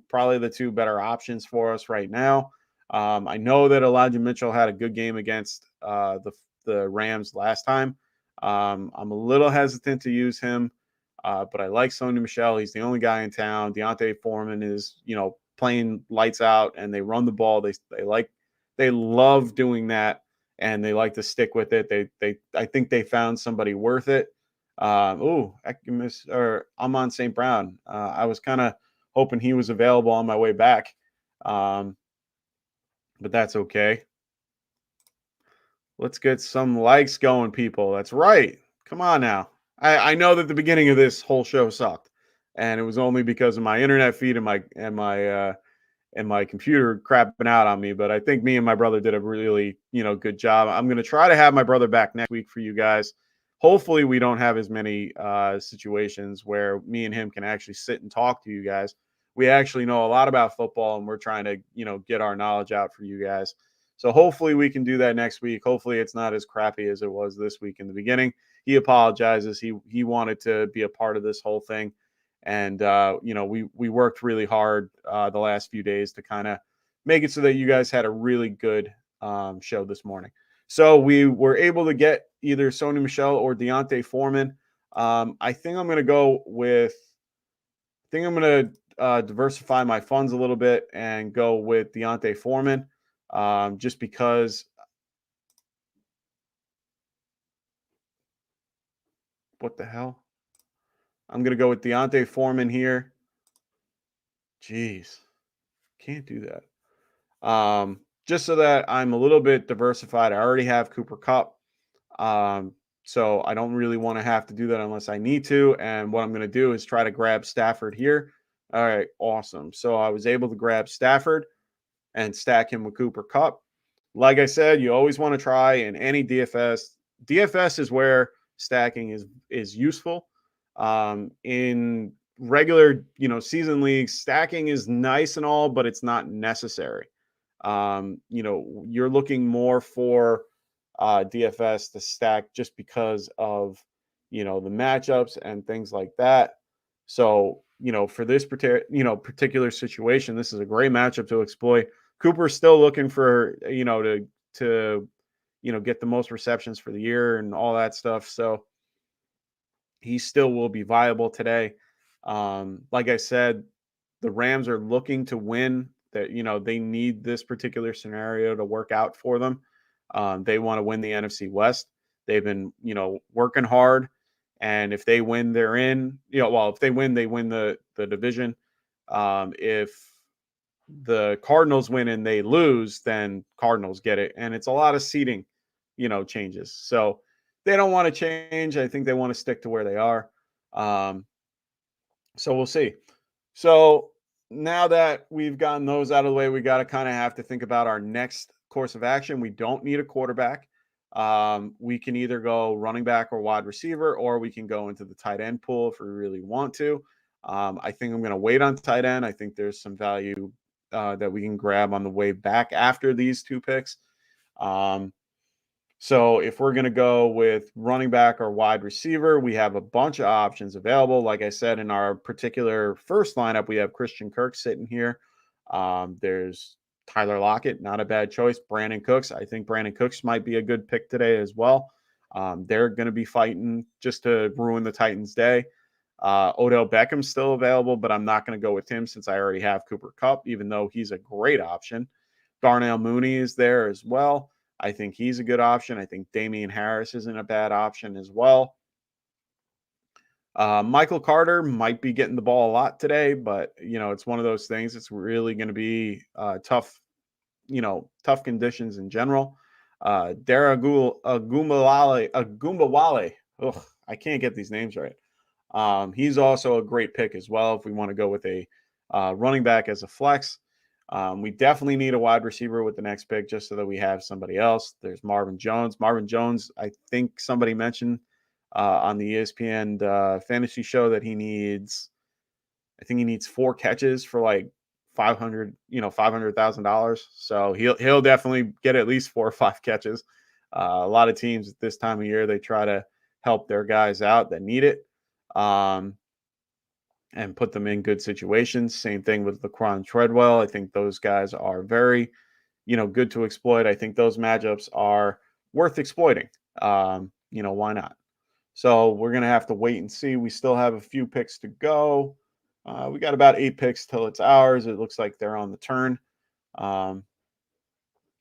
probably the two better options for us right now. I know that Elijah Mitchell had a good game against the Rams last time. I'm a little hesitant to use him, but I like Sony Michel. He's the only guy in town. Deontay Foreman is, playing lights out, and they run the ball. They love doing that, and they like to stick with it. I think they found somebody worth it. I'm on St. Brown. I was kind of hoping he was available on my way back. But that's okay. Let's get some likes going, people. That's right. Come on now. I know that the beginning of this whole show sucked, and it was only because of my internet feed and my computer crapping out on me. But I think me and my brother did a really, good job. I'm going to try to have my brother back next week for you guys. Hopefully we don't have as many situations where me and him can actually sit and talk to you guys. We actually know a lot about football, and we're trying to, get our knowledge out for you guys. So hopefully we can do that next week. Hopefully it's not as crappy as it was this week in the beginning. He apologizes. He wanted to be a part of this whole thing. And, we worked really hard the last few days to kind of make it so that you guys had a really good show this morning. So we were able to get either Sony Michel or Deontay Foreman. I think I'm going to diversify my funds a little bit and go with Deontay Foreman just because. What the hell? I'm going to go with Deontay Foreman here. Jeez, can't do that. Just so that I'm a little bit diversified. I already have Cooper Kupp. So I don't really want to have to do that unless I need to. And what I'm going to do is try to grab Stafford here. All right, awesome. So I was able to grab Stafford and stack him with Cooper Kupp. Like I said, you always want to try in any DFS. DFS is where stacking is useful. In regular, season leagues, stacking is nice and all, but it's not necessary. You're looking more for DFS to stack just because of, the matchups and things like that. So, for this particular situation, this is a great matchup to exploit. Cooper's still looking for, to get the most receptions for the year and all that stuff. So he still will be viable today. Like I said, the Rams are looking to win. That they need this particular scenario to work out for them. They want to win the NFC West. They've been working hard, and if they win, they're in. If they win, they win the division. If the Cardinals win and they lose, then Cardinals get it, and it's a lot of seeding, changes. So they don't want to change. I think they want to stick to where they are. So we'll see. So now that we've gotten those out of the way, we got to kind of have to think about our next course of action. We don't need a quarterback. We can either go running back or wide receiver, or we can go into the tight end pool if we really want to. I think I'm going to wait on tight end. I think there's some value that we can grab on the way back after these two picks. So if we're going to go with running back or wide receiver, we have a bunch of options available. Like I said, in our particular first lineup, we have Christian Kirk sitting here. There's Tyler Lockett, not a bad choice. Brandon Cooks. I think Brandon Cooks might be a good pick today as well. They're going to be fighting just to ruin the Titans' day. Odell Beckham's still available, but I'm not going to go with him since I already have Cooper Kupp, even though he's a great option. Darnell Mooney is there as well. I think he's a good option. I think Damian Harris isn't a bad option as well. Michael Carter might be getting the ball a lot today, but it's one of those things. It's really going to be tough conditions in general. Dara Gumbawale. Ugh, I can't get these names right. He's also a great pick as well if we want to go with a running back as a flex. We definitely need a wide receiver with the next pick just so that we have somebody else. There's Marvin Jones. Marvin Jones, I think somebody mentioned on the ESPN fantasy show that he needs 4 catches for like $500,000. So he'll definitely get at least 4 or 5 catches. A lot of teams at this time of year, they try to help their guys out that need it. And put them in good situations. Same thing with Laquan Treadwell. I think those guys are very, good to exploit. I think those matchups are worth exploiting. Why not? So we're going to have to wait and see. We still have a few picks to go. We got about 8 picks till it's ours. It looks like they're on the turn. And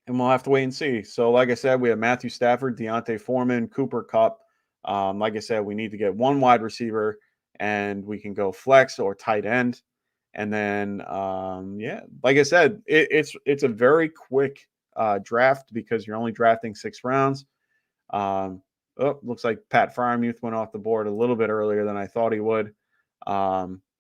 we'll have to wait and see. So like I said, we have Matthew Stafford, Deontay Foreman, Cooper Kupp, Like I said, we need to get one wide receiver, and we can go flex or tight end. And then, yeah, like I said, it's a very quick draft because you're only drafting 6 rounds. Looks like Pat Fryermuth went off the board a little bit earlier than I thought he would,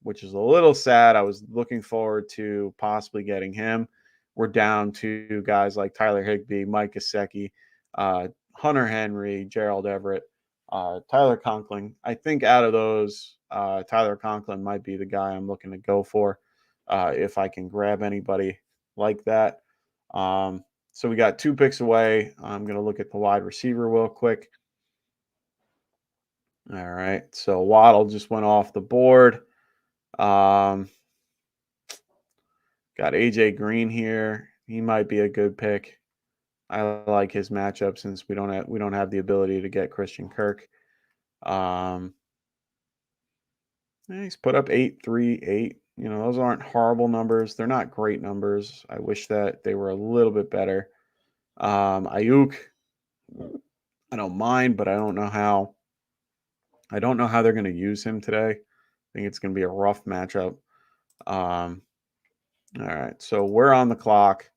which is a little sad. I was looking forward to possibly getting him. We're down to guys like Tyler Higbee, Mike Gesicki, Hunter Henry, Gerald Everett, Tyler Conklin. I think out of those, Tyler Conklin might be the guy I'm looking to go for if I can grab anybody like that. So we got 2 picks away. I'm going to look at the wide receiver real quick. All right. So Waddle just went off the board. Got AJ Green here. He might be a good pick. I like his matchup since we don't have the ability to get Christian Kirk. He's put up 8.38. Those aren't horrible numbers. They're not great numbers. I wish that they were a little bit better. Ayuk, I don't mind, but I don't know how. I don't know how they're going to use him today. I think it's going to be a rough matchup. All right, so we're on the clock.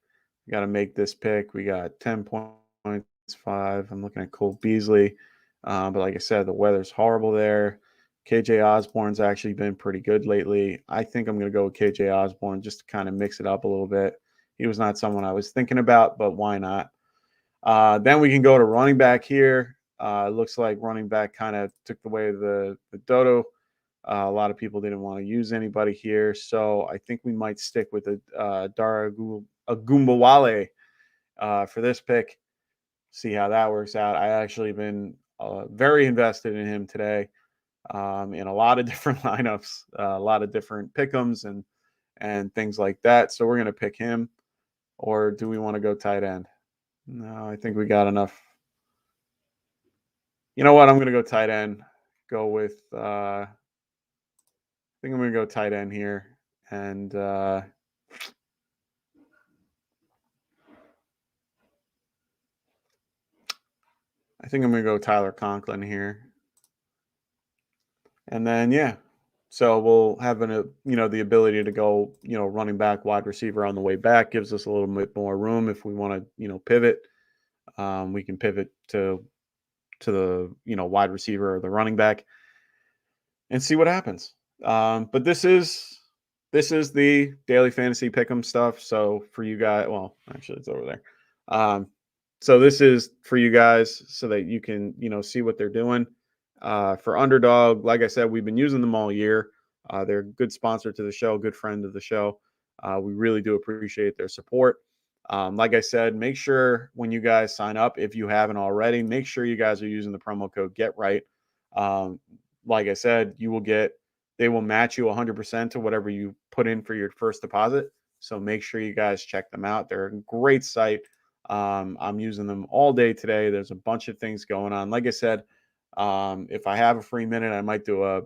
We got to make this pick. We got 10.5. I'm looking at Cole Beasley. But like I said, the weather's horrible there. KJ Osborne's actually been pretty good lately. I think I'm going to go with KJ Osborne just to kind of mix it up a little bit. He was not someone I was thinking about, but why not? Then we can go to running back here. It looks like running back kind of took away the dodo. A lot of people didn't want to use anybody here. So I think we might stick with Dara Agumbawale for this pick. See how that works out. I actually been very invested in him today in a lot of different lineups, a lot of different pick'ems and things like that. So we're going to pick him. Or do we want to go tight end? No, I think we got enough. You know what? I'm going to go tight end. Go with, I think I'm going to go tight end here. And I think I'm going to go Tyler Conklin here. And then, yeah. So we'll have the ability to go, running back, wide receiver on the way back. Gives us a little bit more room if we want to, pivot. We can pivot to the wide receiver or the running back and see what happens. But this is the daily fantasy pick'em stuff. So for you guys, well, actually it's over there. So this is for you guys so that you can see what they're doing. For Underdog, like I said, we've been using them all year. They're a good sponsor to the show, good friend of the show. We really do appreciate their support. Like I said, make sure when you guys sign up, if you haven't already, make sure you guys are using the promo code GETRIGHT. Like I said, they will match you 100% to whatever you put in for your first deposit. So make sure you guys check them out. They're a great site. I'm using them all day today. There's a bunch of things going on. Like I said, if I have a free minute, I might do a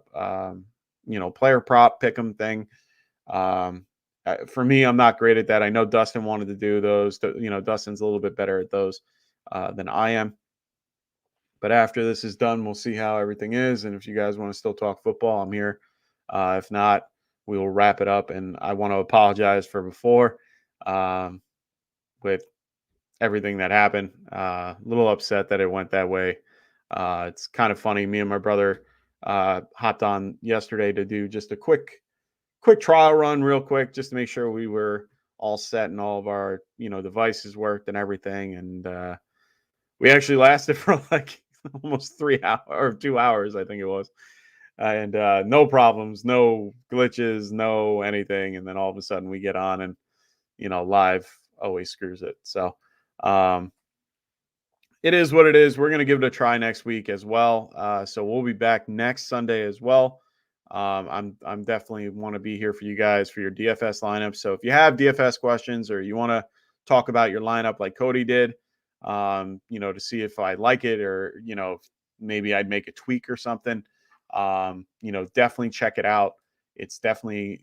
player prop pick'em thing. For me, I'm not great at that. I know Dustin wanted to do those. Dustin's a little bit better at those than I am. But after this is done, we'll see how everything is. And if you guys want to still talk football, I'm here. If not, we will wrap it up. And I want to apologize for before with everything that happened. A little upset that it went that way. It's kind of funny. Me and my brother hopped on yesterday to do just a quick trial run real quick, just to make sure we were all set and all of our, devices worked and everything. And we actually lasted for like almost 3 hours or 2 hours, I think it was. And no problems, no glitches, no anything. And then all of a sudden we get on and, live always screws it. So it is what it is. We're going to give it a try next week as well. So we'll be back next Sunday as well. I'm definitely want to be here for you guys for your DFS lineup. So if you have DFS questions or you want to talk about your lineup like Cody did, to see if I like it or, maybe I'd make a tweak or something, definitely check it out. It's definitely,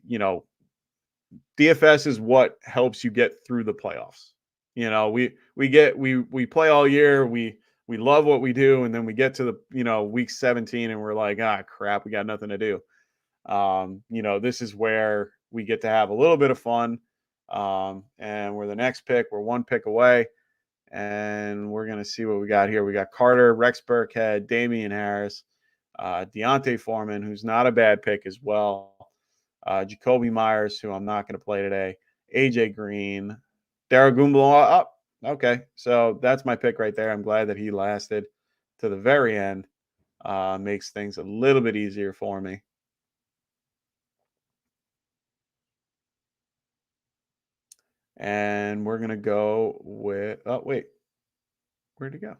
DFS is what helps you get through the playoffs. We play all year. We we love what we do, and then we get to the week 17 and we're like, crap, we got nothing to do. This is where we get to have a little bit of fun. And we're the next pick. We're one pick away. And we're going to see what we got here. We got Carter, Rex Burkhead, Damian Harris, Deontay Foreman, who's not a bad pick as well. Jacoby Myers, who I'm not going to play today. AJ Green, Dara Goombala. Oh, okay. So that's my pick right there. I'm glad that he lasted to the very end. Makes things a little bit easier for me. And we're going to go with, oh, wait. Where'd it go?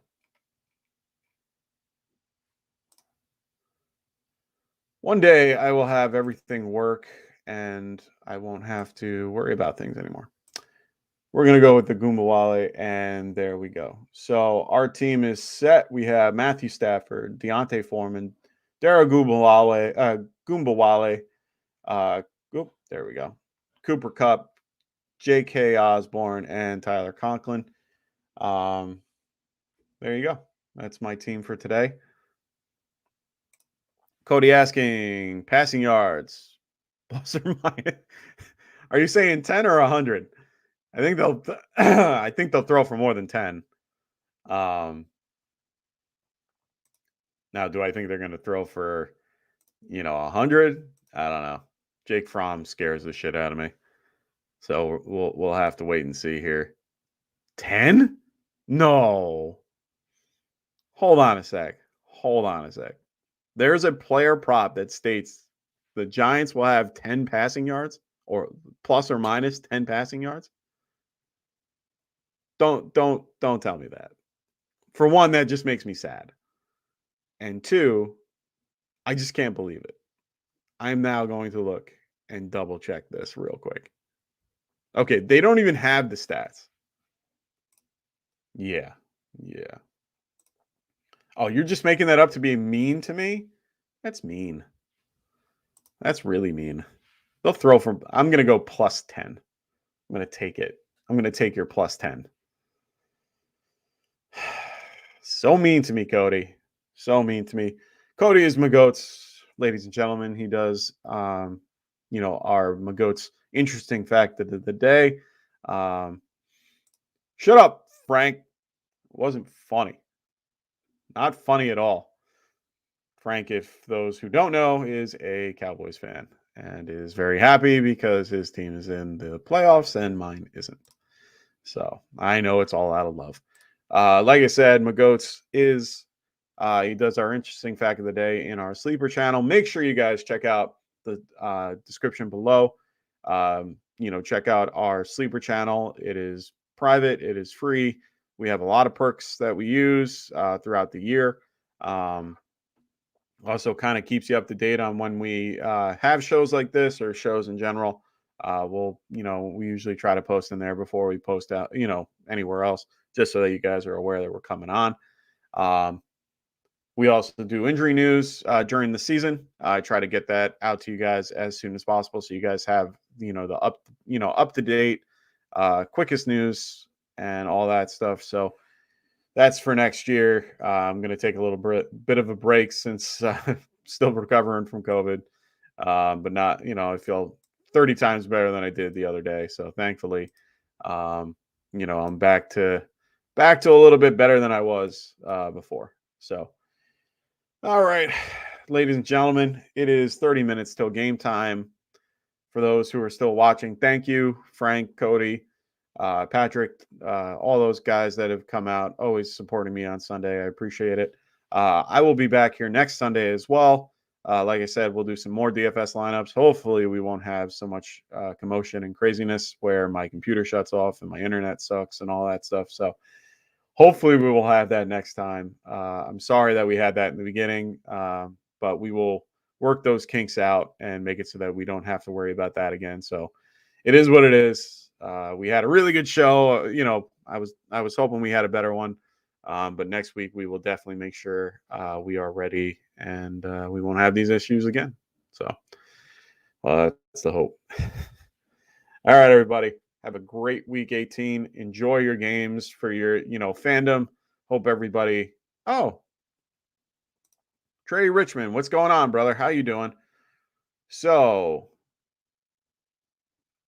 One day I will have everything work and I won't have to worry about things anymore. We're going to go with the Goombawale, and there we go. So our team is set. We have Matthew Stafford, Deontay Foreman, Dara Goombawale, there we go. Cooper Kupp, J.K. Osborne, and Tyler Conklin. There you go. That's my team for today. Cody asking, passing yards, plus or minus. Are you saying 10 or 100? I think they'll throw for more than 10. Now, do I think they're going to throw for 100? I don't know. Jake Fromm scares the shit out of me. So we'll have to wait and see here. 10? No. Hold on a sec. There's a player prop that states the Giants will have 10 passing yards, or plus or minus 10 passing yards. Don't tell me that. For one, that just makes me sad. And two, I just can't believe it. I'm now going to look and double check this real quick. Okay, they don't even have the stats. Yeah. Oh, you're just making that up to be mean to me? That's mean. That's really mean. They'll throw from, I'm going to go plus 10. I'm going to take it. I'm going to take your plus 10. So mean to me, Cody. So mean to me. Cody is Magoats, ladies and gentlemen. He does, our Magoats interesting fact of the day. Shut up, Frank. It wasn't funny. Not funny at all. Frank, if those who don't know, is a Cowboys fan and is very happy because his team is in the playoffs and mine isn't. So I know it's all out of love. Like I said, Magoats is he does our interesting fact of the day in our sleeper channel. Make sure you guys check out the description below. Check out our sleeper channel. It is private. It is free. We have a lot of perks that we use throughout the year. Also kind of keeps you up to date on when we have shows like this or shows in general. We usually try to post in there before we post out, anywhere else, just so that you guys are aware that we're coming on. We also do injury news during the season. I try to get that out to you guys as soon as possible, so you guys have the up to date, quickest news and all that stuff. So that's for next year. I'm going to take a little bit of a break since still recovering from COVID, but not, I feel 30 times better than I did the other day. So thankfully, I'm back to a little bit better than I was before. So, all right, ladies and gentlemen, it is 30 minutes till game time. For those who are still watching, thank you, Frank, Cody, Patrick, all those guys that have come out, always supporting me on Sunday. I appreciate it. I will be back here next Sunday as well. Like I said, we'll do some more DFS lineups. Hopefully we won't have so much commotion and craziness where my computer shuts off and my internet sucks and all that stuff. So hopefully we will have that next time. I'm sorry that we had that in the beginning, but we will work those kinks out and make it so that we don't have to worry about that again. So it is what it is. We had a really good show. I was hoping we had a better one. But next week we will definitely make sure we are ready and we won't have these issues again. So that's the hope. All right, everybody. Have a great week 18. Enjoy your games for your, fandom. Hope everybody. Oh, Trey Richmond, what's going on, brother? How you doing? So,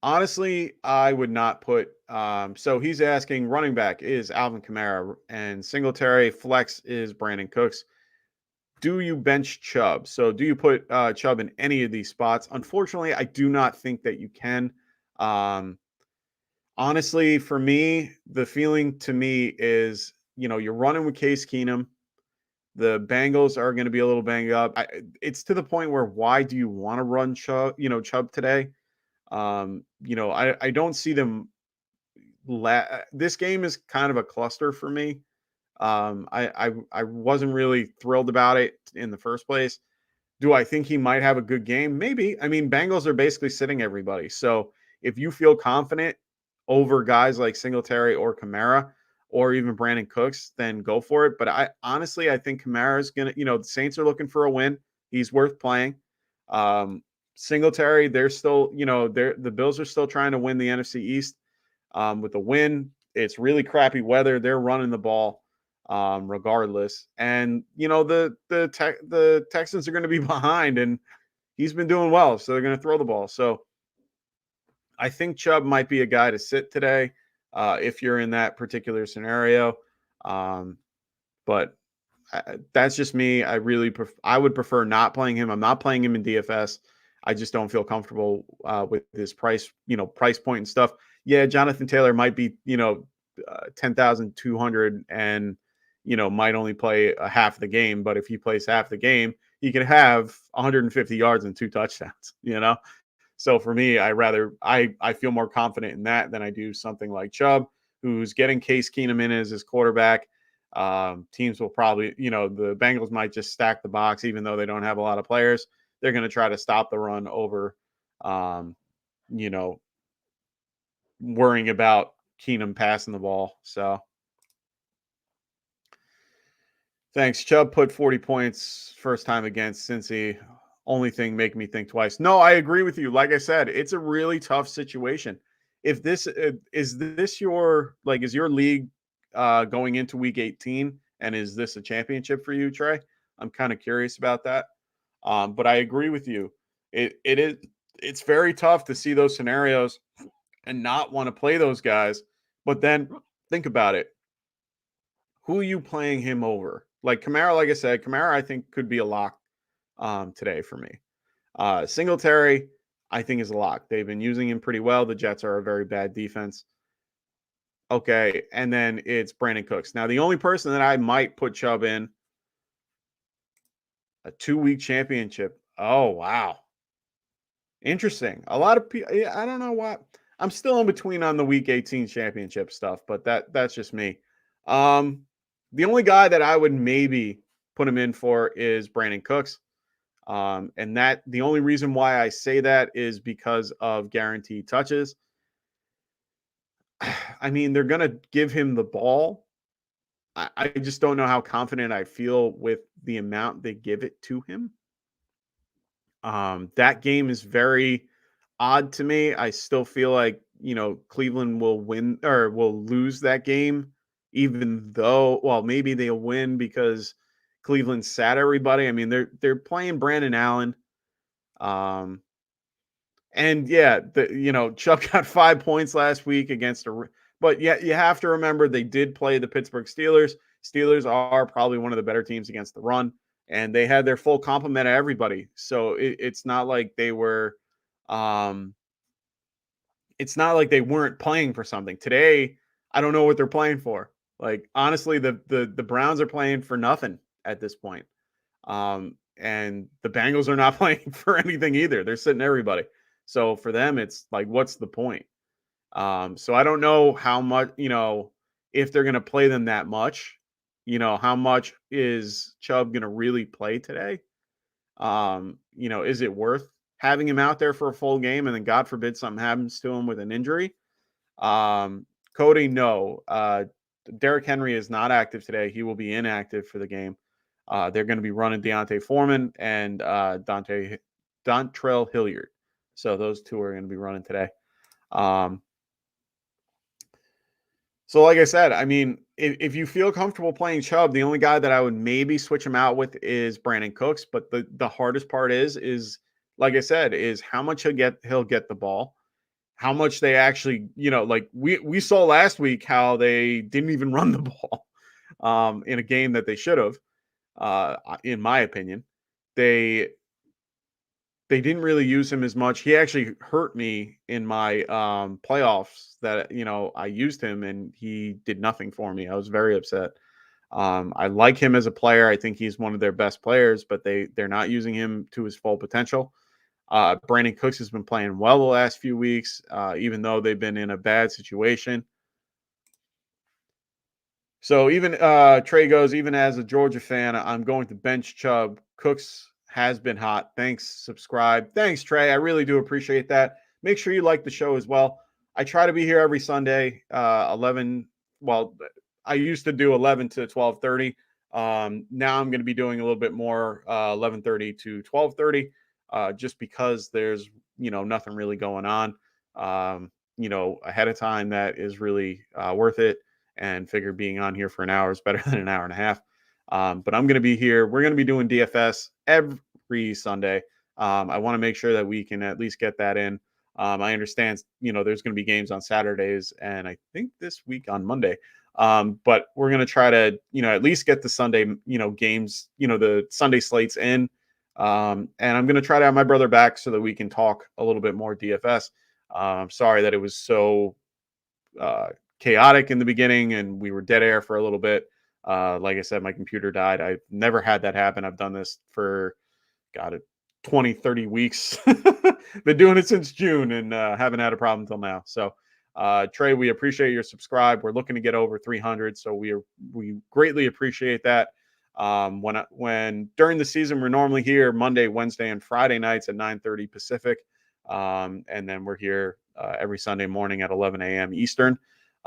honestly, I would not put. So he's asking running back is Alvin Kamara and Singletary flex is Brandon Cooks. Do you bench Chubb? So do you put Chubb in any of these spots? Unfortunately, I do not think that you can. Um, honestly, for me, the feeling to me is, you're running with Case Keenum. The Bengals are going to be a little banged up. It's to the point where why do you want to run Chubb today? I don't see them. This game is kind of a cluster for me. I wasn't really thrilled about it in the first place. Do I think he might have a good game? Maybe. I mean, Bengals are basically sitting everybody. So if you feel confident over guys like Singletary or Kamara or even Brandon Cooks, then go for it. But I think Kamara's gonna, the Saints are looking for a win. He's worth playing. Singletary, they're still, the Bills are still trying to win the NFC East with the win. It's really crappy weather. They're running the ball regardless. And the Texans are going to be behind, and he's been doing well, so they're going to throw the ball. So I think Chubb might be a guy to sit today if you're in that particular scenario. But that's just me. I would prefer not playing him. I'm not playing him in DFS. I just don't feel comfortable with his price point and stuff. Yeah, Jonathan Taylor might be 10,200 and might only play a half the game. But if he plays half the game, he can have 150 yards and 2 touchdowns. So for me, I feel more confident in that than I do something like Chubb, who's getting Case Keenum in as his quarterback. Teams will probably, the Bengals might just stack the box, even though they don't have a lot of players. They're going to try to stop the run over, worrying about Keenum passing the ball. So thanks. Chubb put 40 points first time against Cincy. Only thing making me think twice. No, I agree with you. Like I said, it's a really tough situation. If this is your league going into week 18, and is this a championship for you, Trey? I'm kind of curious about that. But I agree with you. It's very tough to see those scenarios and not want to play those guys. But then think about it. Who are you playing him over? Like Kamara, like I said, Kamara I think could be a lock today for me. Singletary, I think, is a lock. They've been using him pretty well. The Jets are a very bad defense. Okay, and then it's Brandon Cooks. Now, the only person that I might put Chubb in a 2-week championship. Oh, wow. Interesting. A lot of people, I don't know why. I'm still in between on the week 18 championship stuff, but that's just me. The only guy that I would maybe put him in for is Brandon Cooks. And that the only reason why I say that is because of guaranteed touches. I mean, they're going to give him the ball. I just don't know how confident I feel with the amount they give it to him. That game is very odd to me. I still feel like, Cleveland will win or will lose that game, even though, well, maybe they'll win because Cleveland sat everybody. I mean, they're playing Brandon Allen. And yeah, Chubb got 5 points last week against but yeah, you have to remember they did play the Pittsburgh Steelers. Steelers are probably one of the better teams against the run, and they had their full complement of everybody. So it's not like they were, it's not like they weren't playing for something. Today, I don't know what they're playing for. Like honestly, the Browns are playing for nothing at this point. And the Bengals are not playing for anything either. They're sitting everybody. So for them, it's like, what's the point? So I don't know how much, if they're going to play them that much, how much is Chubb going to really play today? Is it worth having him out there for a full game and then God forbid something happens to him with an injury? Cody, no. Derrick Henry is not active today. He will be inactive for the game. They're going to be running Deontay Foreman and Dontrell Hilliard. So those two are going to be running today. So, like I said, I mean, if you feel comfortable playing Chubb, the only guy that I would maybe switch him out with is Brandon Cooks. But the hardest part is like I said, is how much he'll get the ball, how much they actually, like we saw last week how they didn't even run the ball in a game that they should have, in my opinion. They they didn't really use him as much. He actually hurt me in my playoffs that, I used him and he did nothing for me. I was very upset. I like him as a player. I think he's one of their best players, but they're not using him to his full potential. Brandon Cooks has been playing well the last few weeks, even though they've been in a bad situation. So even Trey goes, even as a Georgia fan, I'm going to bench Chubb. Cooks has been hot. Thanks, subscribe. Thanks, Trey. I really do appreciate that. Make sure you like the show as well. I try to be here every Sunday, 11. Well, I used to do 11 to 12:30. Now I'm going to be doing a little bit more, 11:30 to 12:30, just because there's nothing really going on. Ahead of time that is really worth it, and figure being on here for an hour is better than an hour and a half. But I'm going to be here. We're going to be doing DFS every Sunday. I want to make sure that we can at least get that in. I understand, there's going to be games on Saturdays and I think this week on Monday. But we're going to try to, at least get the Sunday, games, the Sunday slates in. And I'm going to try to have my brother back so that we can talk a little bit more DFS. I'm sorry that it was so chaotic in the beginning and we were dead air for a little bit. Like I said, my computer died. I've never had that happen. I've done this for 20, 30 weeks. Been doing it since June and haven't had a problem until now. So Trey, we appreciate your subscribe. We're looking to get over 300. So we greatly appreciate that. When during the season, we're normally here Monday, Wednesday, and Friday nights at 9:30 Pacific. And then we're here every Sunday morning at 11 a.m. Eastern.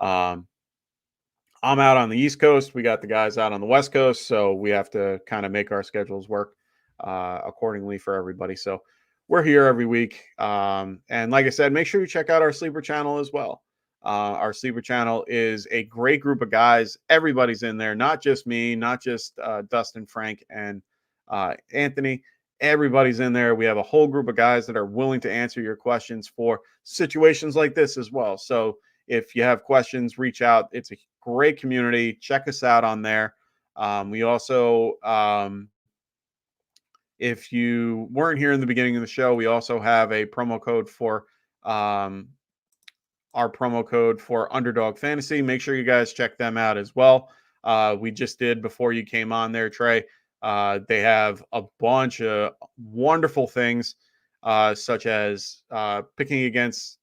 I'm out on the East Coast. We got the guys out on the West Coast. So we have to kind of make our schedules work accordingly for everybody. So we're here every week. And like I said, make sure you check out our sleeper channel as well. Our sleeper channel is a great group of guys. Everybody's in there, not just me, not just Dustin, Frank, and Anthony. Everybody's in there. We have a whole group of guys that are willing to answer your questions for situations like this as well. So if you have questions, reach out. It's a great community. Check us out on there. We also, if you weren't here in the beginning of the show, we also have a promo code for our promo code for Underdog Fantasy. Make sure you guys check them out as well. We just did before you came on there, Trey. They have a bunch of wonderful things, such as picking against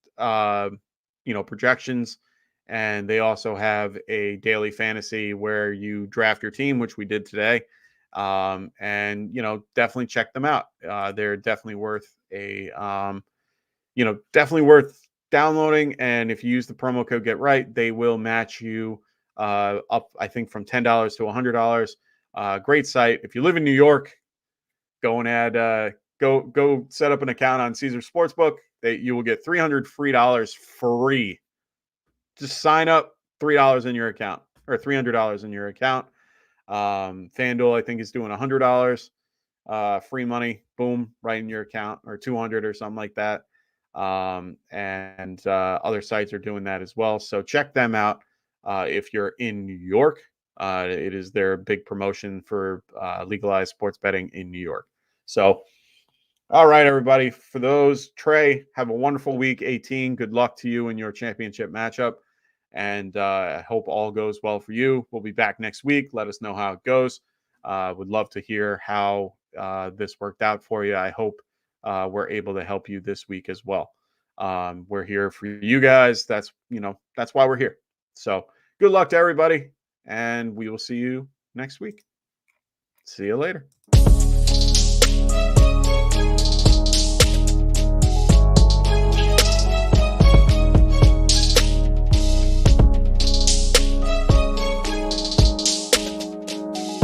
projections, and they also have a daily fantasy where you draft your team, which we did today. And definitely check them out. They're definitely worth definitely worth downloading. And if you use the promo code Get Right, they will match you up, I think, from $10 to $100. Great site. If you live in New York, go and add go set up an account on Caesar Sportsbook. You will get $300 free. Just sign up, $3 in your account, or $300 in your account. FanDuel, I think, is doing $100 free money, boom, right in your account, or 200 or something like that. And other sites are doing that as well. So check them out if you're in New York. It is their big promotion for legalized sports betting in New York. So, all right, everybody. For those, Trey, have a wonderful week 18. Good luck to you in your championship matchup. And I hope all goes well for you. We'll be back next week. Let us know how it goes. Would love to hear how this worked out for you. I hope we're able to help you this week as well. We're here for you guys. That's why we're here. So good luck to everybody, and we will see you next week. See you later.